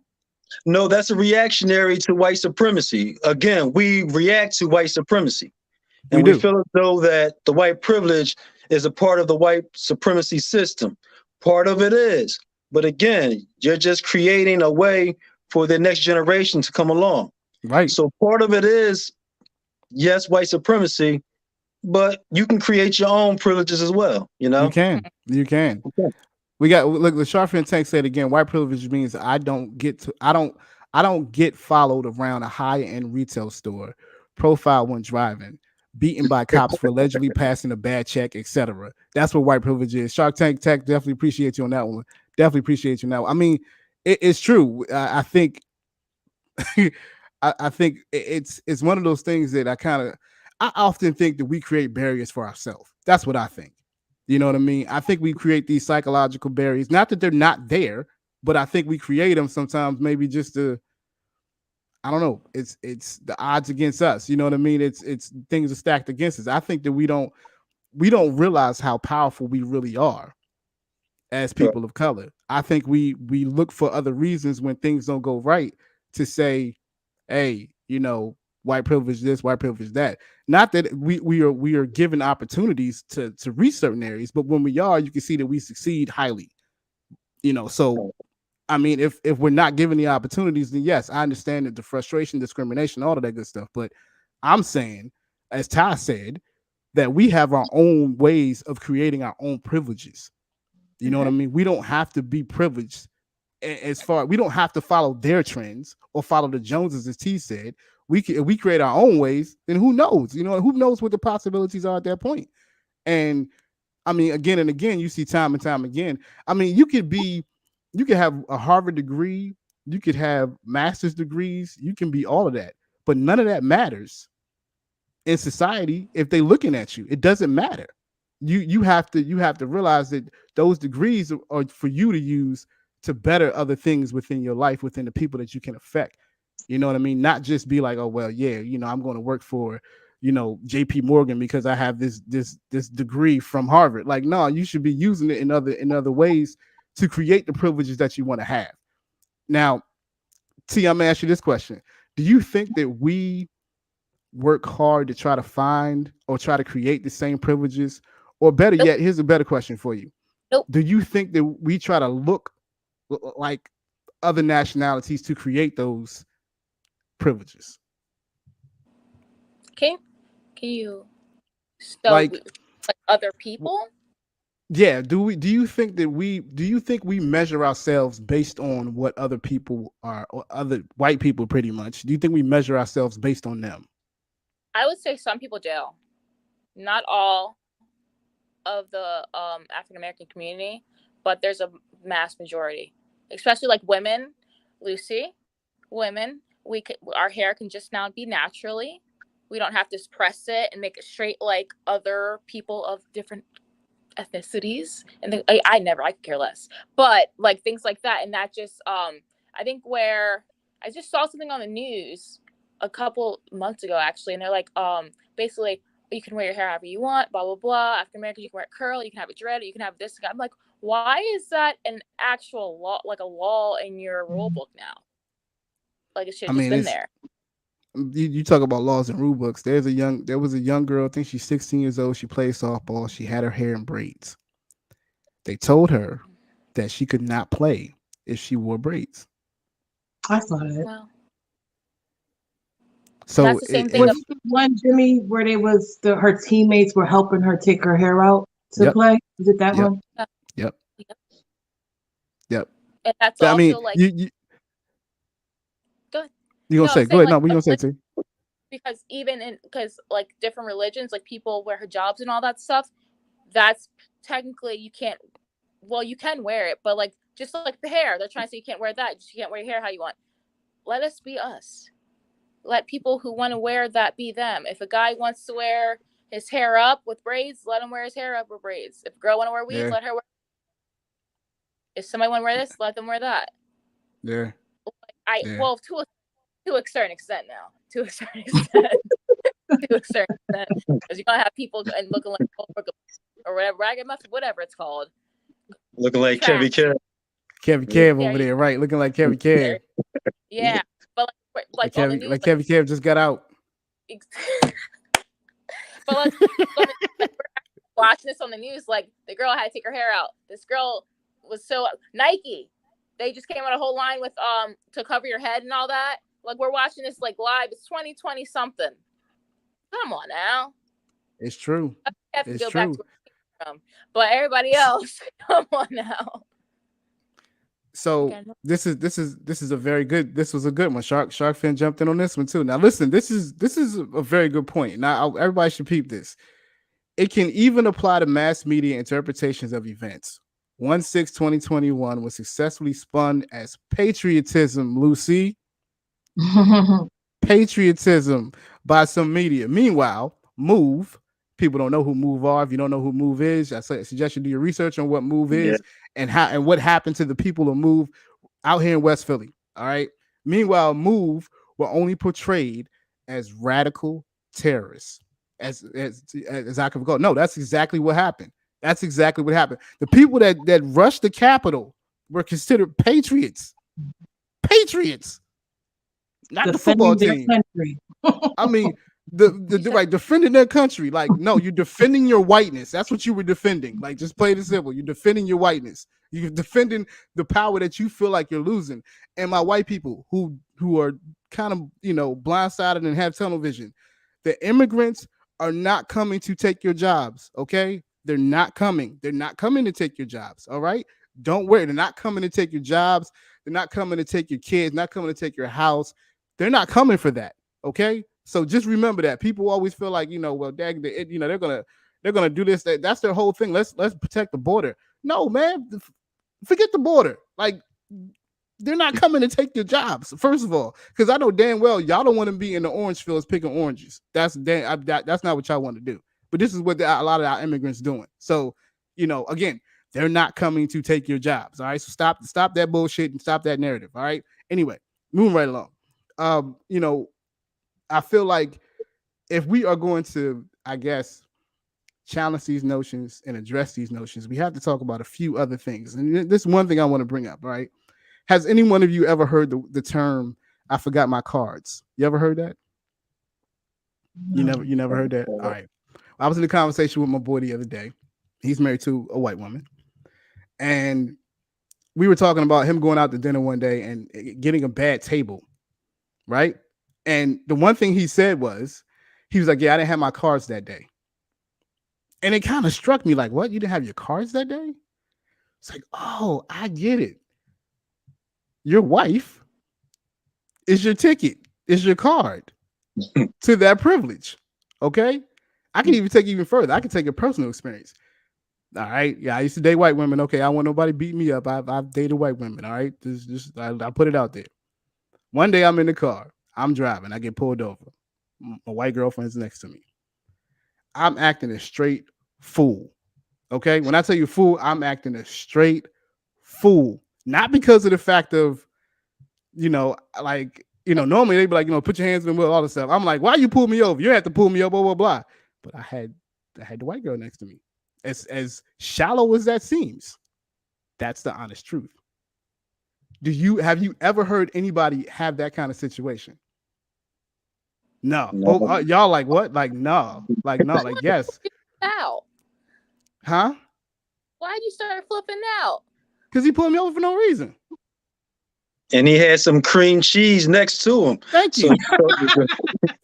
S6: No, that's a reactionary to white supremacy. Again, we react to white supremacy. And we feel as though that the white privilege is a part of the white supremacy system. Part of it is. But again, you're just creating a way for the next generation to come along.
S2: Right.
S6: So part of it is, yes, white supremacy, but you can create your own privileges as well. You
S2: can. Okay. We got the Sharp Tank said again, white privilege means I don't get followed around a high-end retail store, profiled when driving, beaten by cops for allegedly passing a bad check, etc. That's what white privilege is. Shark Tank Tech, definitely appreciate you on that one. Definitely appreciate you now. I mean, it's true. I think I think it's one of those things that I often think that we create barriers for ourselves. That's what I think. You know what I mean? I think we create these psychological barriers. Not that they're not there, but I think we create them sometimes maybe just to, I don't know. It's the odds against us. You know what I mean? It's things are stacked against us. I think that we don't realize how powerful we really are as people of color. I think we look for other reasons when things don't go right to say, hey, you know, white privilege this, white privilege that. Not that we are given opportunities to reach certain areas, but when we are, you can see that we succeed highly. You know, so I mean, if we're not given the opportunities, then yes, I understand that the frustration, discrimination, all of that good stuff. But I'm saying, as Ty said, that we have our own ways of creating our own privileges. You know what I mean? We don't have to be privileged as far. We don't have to follow their trends or follow the Joneses, as T said. If we create our own ways, then who knows? You know, who knows what the possibilities are at that point? And I mean, again and again, you see time and time again. I mean, you could have a Harvard degree, you could have master's degrees, you can be all of that, but none of that matters in society if they're looking at you. It doesn't matter. You have to realize that those degrees are for you to use to better other things within your life, within the people that you can affect. You know what I mean? Not just be like, oh well, yeah, you know, I'm going to work for, you know, JP Morgan because I have this degree from Harvard. Like, no, you should be using it in other ways to create the privileges that you want to have. Now, T, I'm gonna ask you this question. Do you think that we work hard to try to find or try to create the same privileges? Or better yet, here's a better question for you. Do you think that we try to look like other nationalities to create those privileges?
S4: Can you like other people?
S2: Yeah. Do you think we measure ourselves based on what other people are, or other white people pretty much? Do you think we measure ourselves based on them?
S4: I would say some people do. Not all of the African American community, but there's a mass majority, especially like women. Lucy, women, our hair can just now be naturally. We don't have to press it and make it straight like other people of different ethnicities. And I could care less, but like things like that. And that just I think where I just saw something on the news a couple months ago actually, and they're like basically you can wear your hair however you want, blah blah blah. African Americans, you can wear it curl, you can have it dread, you can have this. I'm like, why is that an actual law, like a law in your rule book now? Like it should have just been there.
S2: You talk about laws and rule books. There was a young girl, I think she's 16 years old. She played softball. She had her hair in braids. They told her that she could not play if she wore braids.
S5: I saw that.
S4: Wow.
S2: So
S4: that's the same thing.
S5: One, Jimmy, where her teammates were helping her take her hair out to play. Is it that one?
S2: Yep.
S4: And that's also
S2: you
S4: go ahead.
S2: You gonna say? Go ahead. No, we gonna say too.
S4: Because because like different religions, like people wear hijabs and all that stuff. That's technically you can't. Well, you can wear it, but like just like the hair, they're trying to say you can't wear that. You can't wear your hair how you want. Let us be us. Let people who want to wear that be them. If a guy wants to wear his hair up with braids, let him wear his hair up with braids. If a girl want to wear weaves, let her wear. If somebody want to wear this, let them wear that.
S2: Yeah.
S4: Well, to a certain extent now. To a certain extent. Because you're gonna have people and looking like or whatever, ragamuffin, whatever it's called.
S6: Looking like Kevy
S2: Kev over there, right? Looking like Kevy Kev.
S4: Yeah, but like
S2: Kevy Kev just got out.
S4: But we're watching this on the news, like the girl had to take her hair out. This girl was so Nike. They just came out a whole line with to cover your head and all that. Like we're watching this like live. It's 2020 something. Come on now.
S2: It's true.
S4: I have to go back to where I came from. But everybody else, come on now.
S2: So this was a good one. Shark Fin jumped in on this one too. Now listen, this is a very good point. Now everybody should peep this. It can even apply to mass media interpretations of events. 1/6/2021 was successfully spun as patriotism, Lucy. Patriotism by some media. Meanwhile, Move, People don't know who Move are. If you don't know who Move is, I suggest you do your research on what Move is and how and what happened to the people of Move out here in West Philly. All right. Meanwhile, Move were only portrayed as radical terrorists, as I can recall. No, that's exactly what happened. That's exactly what happened. The people that rushed the Capitol were considered patriots. Patriots, not the football team. I mean, the right, defending their country. Like, no, you're defending your whiteness. That's what you were defending. Like, just play it simple. You're defending your whiteness. You're defending the power that you feel like you're losing. And my white people who are kind of, blindsided and have tunnel vision, the immigrants are not coming to take your jobs. Okay, they're not coming. They're not coming to take your jobs. All right, don't worry. They're not coming to take your jobs. They're not coming to take your kids. Not coming to take your house. They're not coming for that. Okay. So just remember that. People always feel like, well, dang, they're gonna do this. That's their whole thing. Let's protect the border. No, man, forget the border. Like, they're not coming to take your jobs, first of all, because I know damn well y'all don't want to be in the orange fields picking oranges. That's not what y'all want to do. But this is what a lot of our immigrants doing. So, again, they're not coming to take your jobs. All right. So stop that bullshit and stop that narrative. All right. Anyway, moving right along. I feel like if we are going to, I guess, challenge these notions and address these notions, we have to talk about a few other things. And this is one thing I want to bring up, right? Has any one of you ever heard the term, I forgot my cards? You ever heard that? You never heard that? All right. I was in a conversation with my boy the other day. He's married to a white woman. And we were talking about him going out to dinner one day and getting a bad table, right? And the one thing he said was, he was like, yeah, I didn't have my cards that day. And it kind of struck me like, what? You didn't have your cards that day? It's like, oh, I get it. Your wife is your ticket, is your card to that privilege. Okay? I can even take it even further. I can take a personal experience. All right. Yeah, I used to date white women. Okay, I want nobody beat me up. I've dated white women. All right. I put it out there. One day I'm in the car. I'm driving. I get pulled over. My white girlfriend's next to me. I'm acting a straight fool. Okay. When I tell you fool, I'm acting a straight fool. Not because of the fact of, normally they'd be like, put your hands in the wheel, all this stuff. I'm like, why you pull me over? You have to pull me up, blah, blah, blah. But I had the white girl next to me. As shallow as that seems, that's the honest truth. Have you ever heard anybody have that kind of situation? No. Oh, y'all like what? Like no. Like no. Like yes.
S4: Out.
S2: Huh?
S4: Why'd you start flipping out?
S2: Because he pulled me over for no reason.
S6: And he had some cream cheese next to him.
S2: Thank you.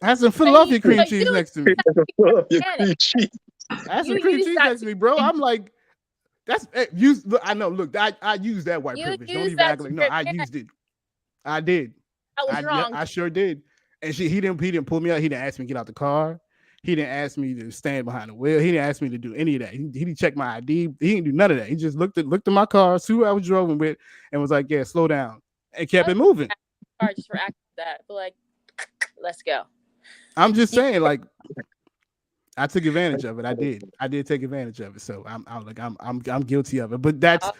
S2: I had some Philadelphia cream cheese next to me.
S6: Cream cheese.
S2: I had some cream cheese next to me, bro. I'm like, that's use. I know. Look, I used that white privilege. Don't even act like no. I used it. I did.
S4: I was wrong.
S2: I sure did. And he didn't pull me out. He didn't ask me to get out the car. He didn't ask me to stand behind the wheel. He didn't ask me to do any of that. He didn't check my ID. He didn't do none of that. He just looked at my car, see who I was driving with, and was like, "Yeah, slow down," and kept it moving.
S4: Just for acting that, but like, let's go.
S2: I'm just saying, like, I took advantage of it. I did take advantage of it. So I'm guilty of it. But that's.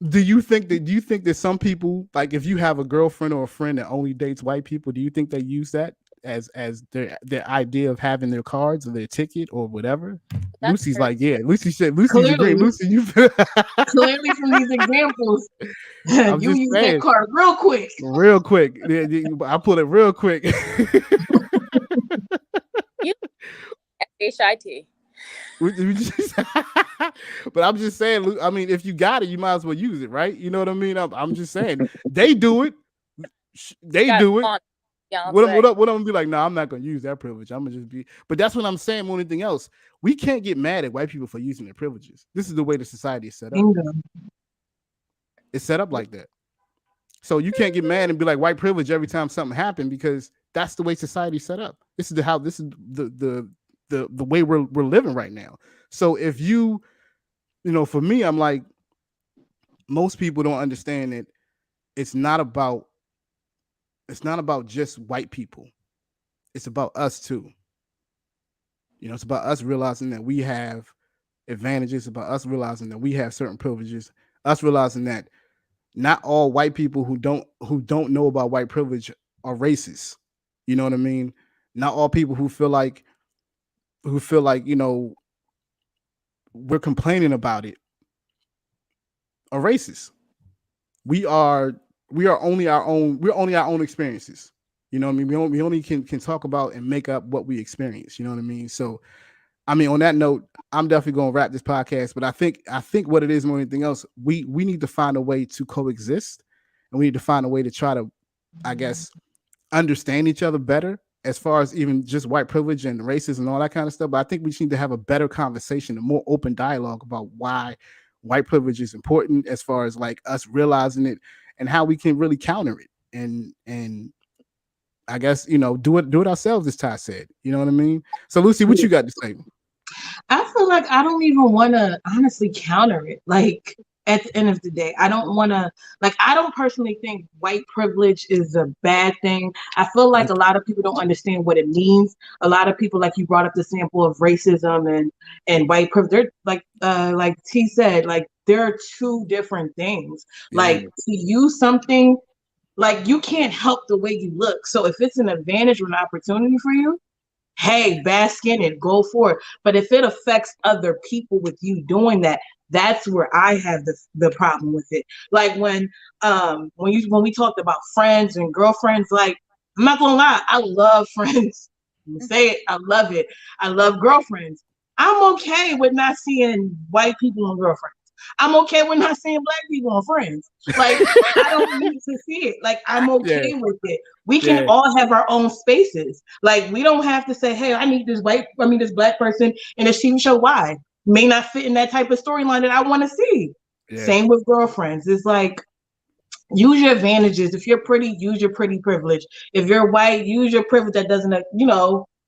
S2: Do you think that some people, like if you have a girlfriend or a friend that only dates white people, do you think they use that as their idea of having their cards or their ticket or whatever? That's Lucy's crazy. Like, yeah. Lucy's agreeing. Lucy, you
S5: clearly from these examples, you use that card real quick.
S2: Real quick. I pull it real quick.
S4: HIT.
S2: But I'm just saying, I mean, if you got it, you might as well use it, right? You know what I mean? I'm just saying, they do it. They do it. What I'm gonna be like? No, I'm not gonna use that privilege. I'm gonna just be. But that's what I'm saying. More than anything else, we can't get mad at white people for using their privileges. This is the way the society is set up. It's set up like that. So you can't get mad and be like white privilege every time something happened because that's the way society's set up. This is the way we're living right now. So if for me, I'm like, most people don't understand that it's not about just white people. It's about us too. You know, it's about us realizing that we have advantages, about us realizing that we have certain privileges, us realizing that not all white people who don't know about white privilege are racist. You know what I mean? Not all people who feel like you know we're complaining about it are racist. We are only our own experiences. You know what I mean? We only can talk about and make up what we experience. You know what I mean? So I mean, on that note, I'm definitely going to wrap this podcast. But I think what it is more than anything else, we need to find a way to coexist, and we need to find a way to try to, I guess, understand each other better, as far as even just white privilege and racism and all that kind of stuff. But I think we just need to have a better conversation, a more open dialogue about why white privilege is important, as far as like us realizing it and how we can really counter it. And I guess, you know, do it ourselves, as Ty said. You know what I mean? So Lucy, what you got to say?
S5: I feel like I don't even want to honestly counter it. Like at the end of the day, I don't want to, like, I don't personally think white privilege is a bad thing. I feel like a lot of people don't understand what it means. A lot of people, like you brought up the sample of racism and white privilege. They're like T said, like there are two different things. Like to use something, like you can't help the way you look. So if it's an advantage or an opportunity for you, hey, bask in it, go for it. But if it affects other people with you doing that, that's where I have the problem with it. Like when we talked about friends and girlfriends, like I'm not gonna lie, I love friends. Say it, I love it. I love girlfriends. I'm okay with not seeing white people on girlfriends. I'm okay with not seeing black people on friends. Like I don't need to see it. Like I'm okay with it. We can all have our own spaces. Like we don't have to say, hey, I need this black person in a TV show. Why? May not fit in that type of storyline that I want to see. Yeah. Same with girlfriends. It's like use your advantages. If you're pretty, use your pretty privilege. If you're white, use your privilege that doesn't,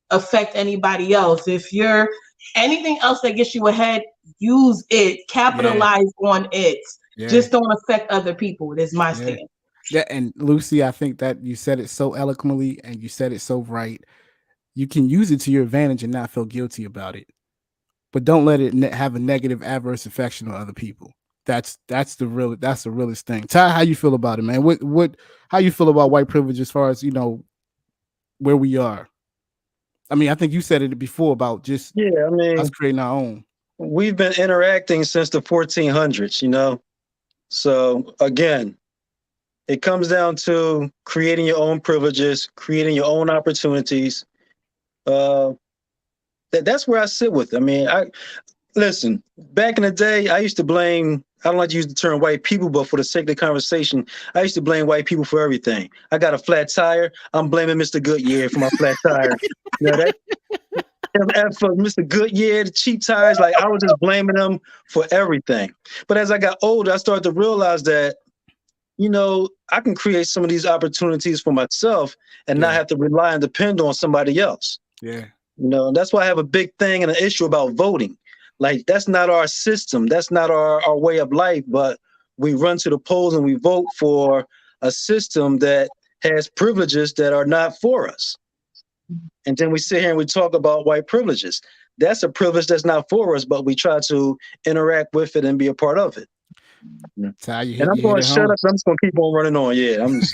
S5: affect anybody else. If you're anything else that gets you ahead, use it. Capitalize on it. Yeah. Just don't affect other people. That's my stand.
S2: Yeah, and Lucy, I think that you said it so eloquently and you said it so right. You can use it to your advantage and not feel guilty about it, but don't let it have a negative adverse effect on other people. That's the realest thing. Ty, how you feel about it, man? How you feel about white privilege as far as, where we are? I mean, I think you said it before about just us creating our own.
S6: We've been interacting since the 1400s, So again, it comes down to creating your own privileges, creating your own opportunities. That's where I sit with it. I mean, listen, back in the day, I used to blame, I don't like to use the term white people, but for the sake of the conversation, I used to blame white people for everything. I got a flat tire, I'm blaming Mr. Goodyear for my flat tire. And for Mr. Goodyear, the cheap tires, like I was just blaming them for everything. But as I got older, I started to realize that, I can create some of these opportunities for myself and not have to rely and depend on somebody else.
S2: Yeah.
S6: And that's why I have a big thing and an issue about voting. Like, that's not our system. That's not our way of life. But we run to the polls and we vote for a system that has privileges that are not for us. And then we sit here and we talk about white privileges. That's a privilege that's not for us, but we try to interact with it and be a part of it.
S2: Ty,
S6: and I'm going to shut up. I'm just going to keep on running on. Yeah, I'm just...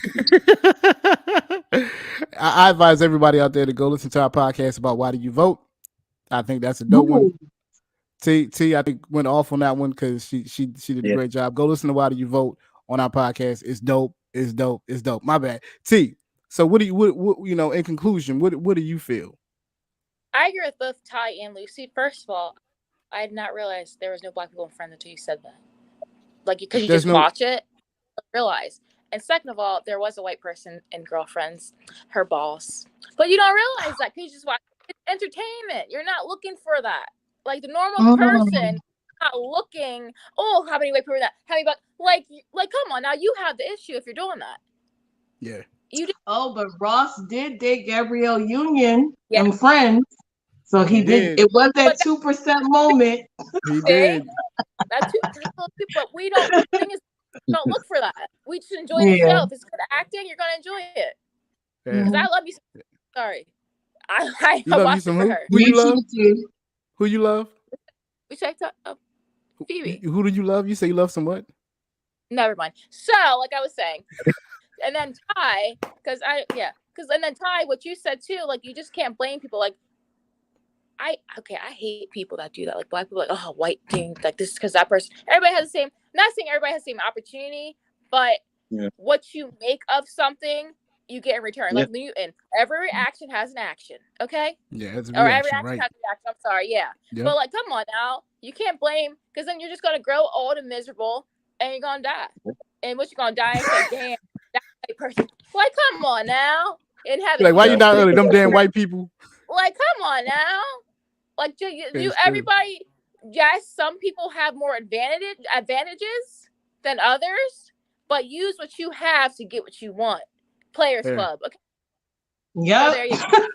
S2: I advise everybody out there to go listen to our podcast about why do you vote. I think that's a dope one. T, I think went off on that one because she did a great job. Go listen to Why Do You Vote on our podcast. It's dope. It's dope. It's dope. My bad. T. So what in conclusion, what do you feel?
S4: I agree with both Ty and Lucy. First of all, I had not realized there was no black people in Friends until you said that. Like, because you just watch it, realize. And second of all, there was a white person in Girlfriends, her boss. But you don't realize that because you just watch it's entertainment. You're not looking for that. Like the normal person, not looking. Oh, how many white people are that? How many black? Like, come on now. You have the issue if you're doing that.
S2: Yeah.
S5: But Ross did date Gabrielle Union in Friends, so he did. It was that 2% moment.
S2: He did.
S4: That's but we don't. The thing is, don't look for that. We just enjoy the show. If it's good acting, you're gonna enjoy it. Because I love you. Sorry, I
S2: You love you
S4: watched it
S2: some
S4: for
S2: who?
S4: her.
S2: Who you love?
S5: too.
S2: Who you love?
S4: We checked out Phoebe.
S2: Who do you love? You say you love some what?
S4: Never mind. So, like I was saying, and then Ty, because and then Ty, what you said too, like you just can't blame people. Like I hate people that do that. Like black people, like, oh, white thing, like this because that person. Everybody has the same. I'm not saying everybody has the same opportunity, but what you make of something, you get in return. Like Newton, every reaction has an action. Okay.
S2: Yeah, it's a
S4: Or
S2: reaction,
S4: every action
S2: right?
S4: has an action. I'm sorry. Yeah.
S2: Yep.
S4: But like, come on now, you can't blame because then you're just gonna grow old and miserable, and you're gonna die. And what you're gonna die and say, damn, that white person. Like, come on now, and have
S2: Like, why you not early? Them damn white people.
S4: Like, come on now. Like, you everybody. Yes, some people have more advantages than others, but use what you have to get what you want. Players Club. Okay.
S5: Yeah.
S4: So there you go.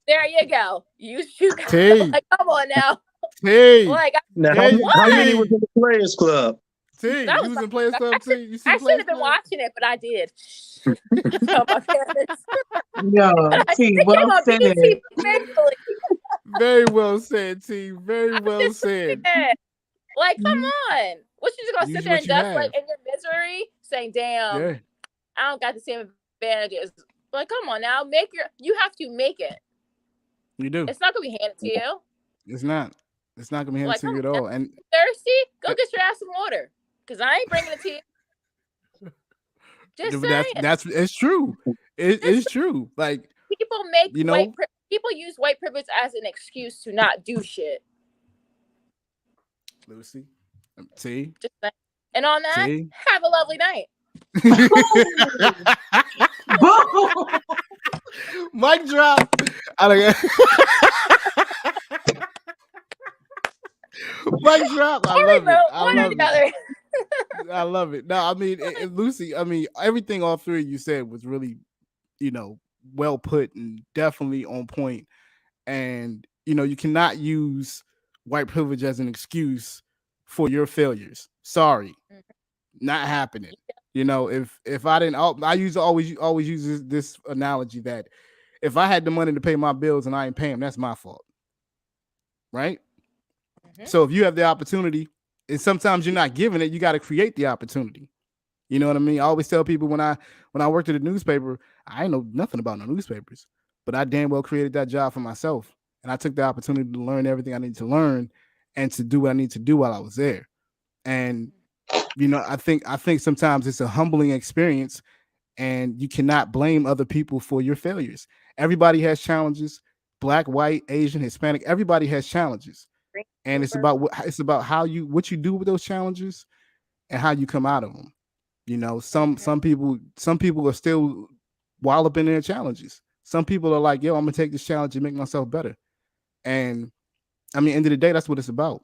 S4: There you go. Use you. Like, come on now.
S2: Hey.
S4: Like,
S6: now, how many was in the Players Club?
S2: T, you was in Players Club too. You see
S4: I should have been watching it, but I did. So my parents.
S5: Yo, T, well said.
S2: Very well said, T. Very well said.
S4: Like, come on. What you just gonna sit there and dust like in your misery, saying, "Damn, I don't got the same advantages." Like, come on now, you have to make it.
S2: You do.
S4: It's not gonna be handed to you.
S2: It's not. It's not gonna be handed to you at all. And
S4: thirsty, go get your ass some water, because I ain't bringing it to you. Just saying.
S2: It's true. It's true. Like
S4: people make people use white privilege as an excuse to not do shit.
S2: Lucy, T.
S4: Just saying. And on that, have a lovely night.
S2: Mic drop. Mic drop. I love it. I love it. No, I mean, Lucy, I mean, everything all three of you said was really, well put and definitely on point. And, you cannot use white privilege as an excuse for your failures. Sorry. Not happening. If I didn't, I always use this analogy that if I had the money to pay my bills and I ain't paying them, that's my fault. Right? So if you have the opportunity, and sometimes you're not given it, you got to create the opportunity. You know what I mean? I always tell people when I worked at a newspaper, I ain't know nothing about no newspapers, but I damn well created that job for myself. And I took the opportunity to learn everything I needed to learn and to do what I need to do while I was there. And, I think sometimes it's a humbling experience and you cannot blame other people for your failures. Everybody has challenges, Black, white, Asian, Hispanic, everybody has challenges. And it's about what you do with those challenges and how you come out of them. Some people are still walloping their challenges. Some people are like, yo, I'm gonna take this challenge and make myself better. And I mean, end of the day, that's what it's about.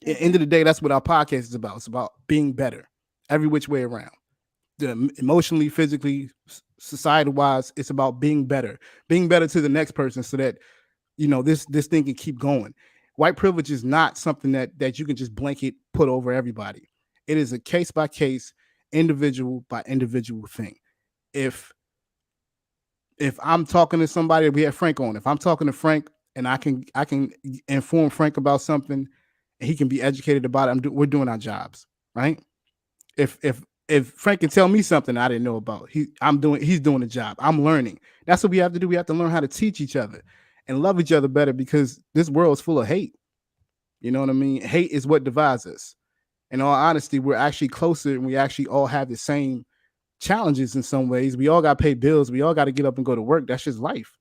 S2: At the end of the day, that's what our podcast is about. It's about being better, every which way around. Emotionally, physically, society-wise, it's about being better to the next person, so that this thing can keep going. White privilege is not something that you can just blanket put over everybody. It is a case by case, individual by individual thing. If I'm talking to somebody, we have Frank on. If I'm talking to Frank and I can inform Frank about something, and he can be educated about it, we're doing our jobs, right? If Frank can tell me something I didn't know about, he's doing the job. I'm learning. That's what we have to do. We have to learn how to teach each other and love each other better, because this world is full of hate. You know what I mean? Hate is what divides us. In all honesty, we're actually closer, and we actually all have the same challenges in some ways. We all got to pay bills. We all got to get up and go to work. That's just life.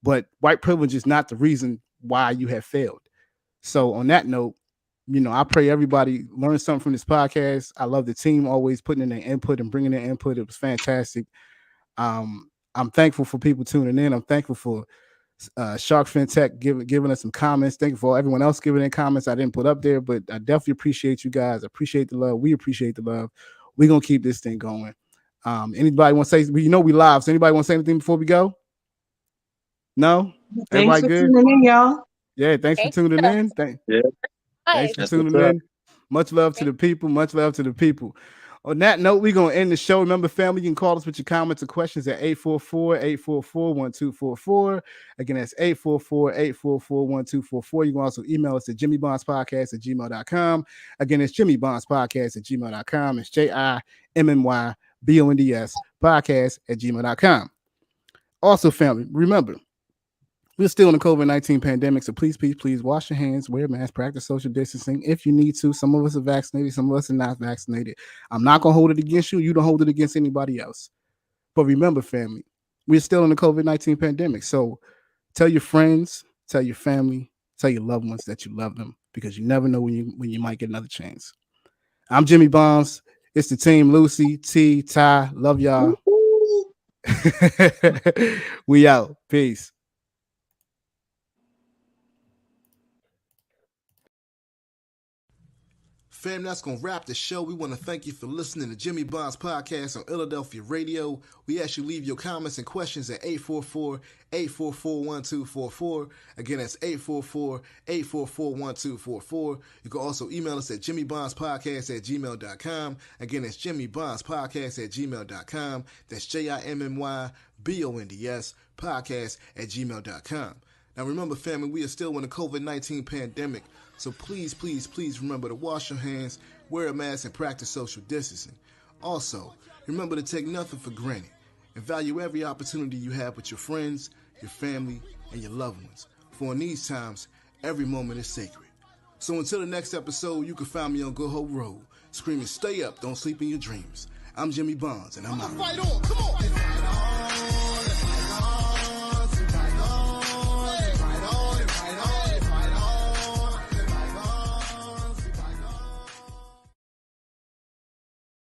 S2: But white privilege is not the reason why you have failed. So on that note, I pray everybody learns something from this podcast. I love the team always putting in their input and bringing their input. It was fantastic. I'm thankful for people tuning in. I'm thankful for Shark FinTech giving us some comments. Thank you for everyone else giving in comments I didn't put up there, but I definitely appreciate you guys. I appreciate the love. We appreciate the love. We're gonna keep this thing going. Anybody want to say? We live. So anybody want to say anything before we go? No.
S5: Thanks for tuning in, y'all.
S2: Yeah, thanks for tuning in. Thanks for tuning in. Much love to the people. Much love to the people. On that note, we're going to end the show. Remember, family, you can call us with your comments or questions at 844-844-1244. Again, that's 844-844-1244. You can also email us at jimmybondspodcast@gmail.com. Again, it's jimmybondspodcast@gmail.com. It's JIMMYBONDS podcast@gmail.com. Also, family, remember, we're still in the COVID-19 pandemic, so please, please, please wash your hands, wear a mask, practice social distancing if you need to. Some of us are vaccinated, some of us are not vaccinated. I'm not going to hold it against you. You don't hold it against anybody else. But remember, family, we're still in the COVID-19 pandemic. So tell your friends, tell your family, tell your loved ones that you love them, because you never know when you might get another chance. I'm Jimmy Bonds. It's the team, Lucy, T, Ty. Love y'all. We out. Peace. Fam, that's going to wrap the show. We want to thank you for listening to Jimmy Bonds Podcast on Philadelphia Radio. We ask you to leave your comments and questions at 844-844-1244. Again, that's 844-844-1244. You can also email us at jimmybondspodcast@gmail.com. Again, that's jimmybondspodcast@gmail.com. That's JIMMYBONDS podcast@gmail.com. Now remember, family, we are still in the COVID-19 pandemic. So please, please, please remember to wash your hands, wear a mask, and practice social distancing. Also, remember to take nothing for granted and value every opportunity you have with your friends, your family, and your loved ones. For in these times, every moment is sacred. So until the next episode, you can find me on Good Hope Road, screaming, stay up, don't sleep in your dreams. I'm Jimmy Bonds, and I'm out.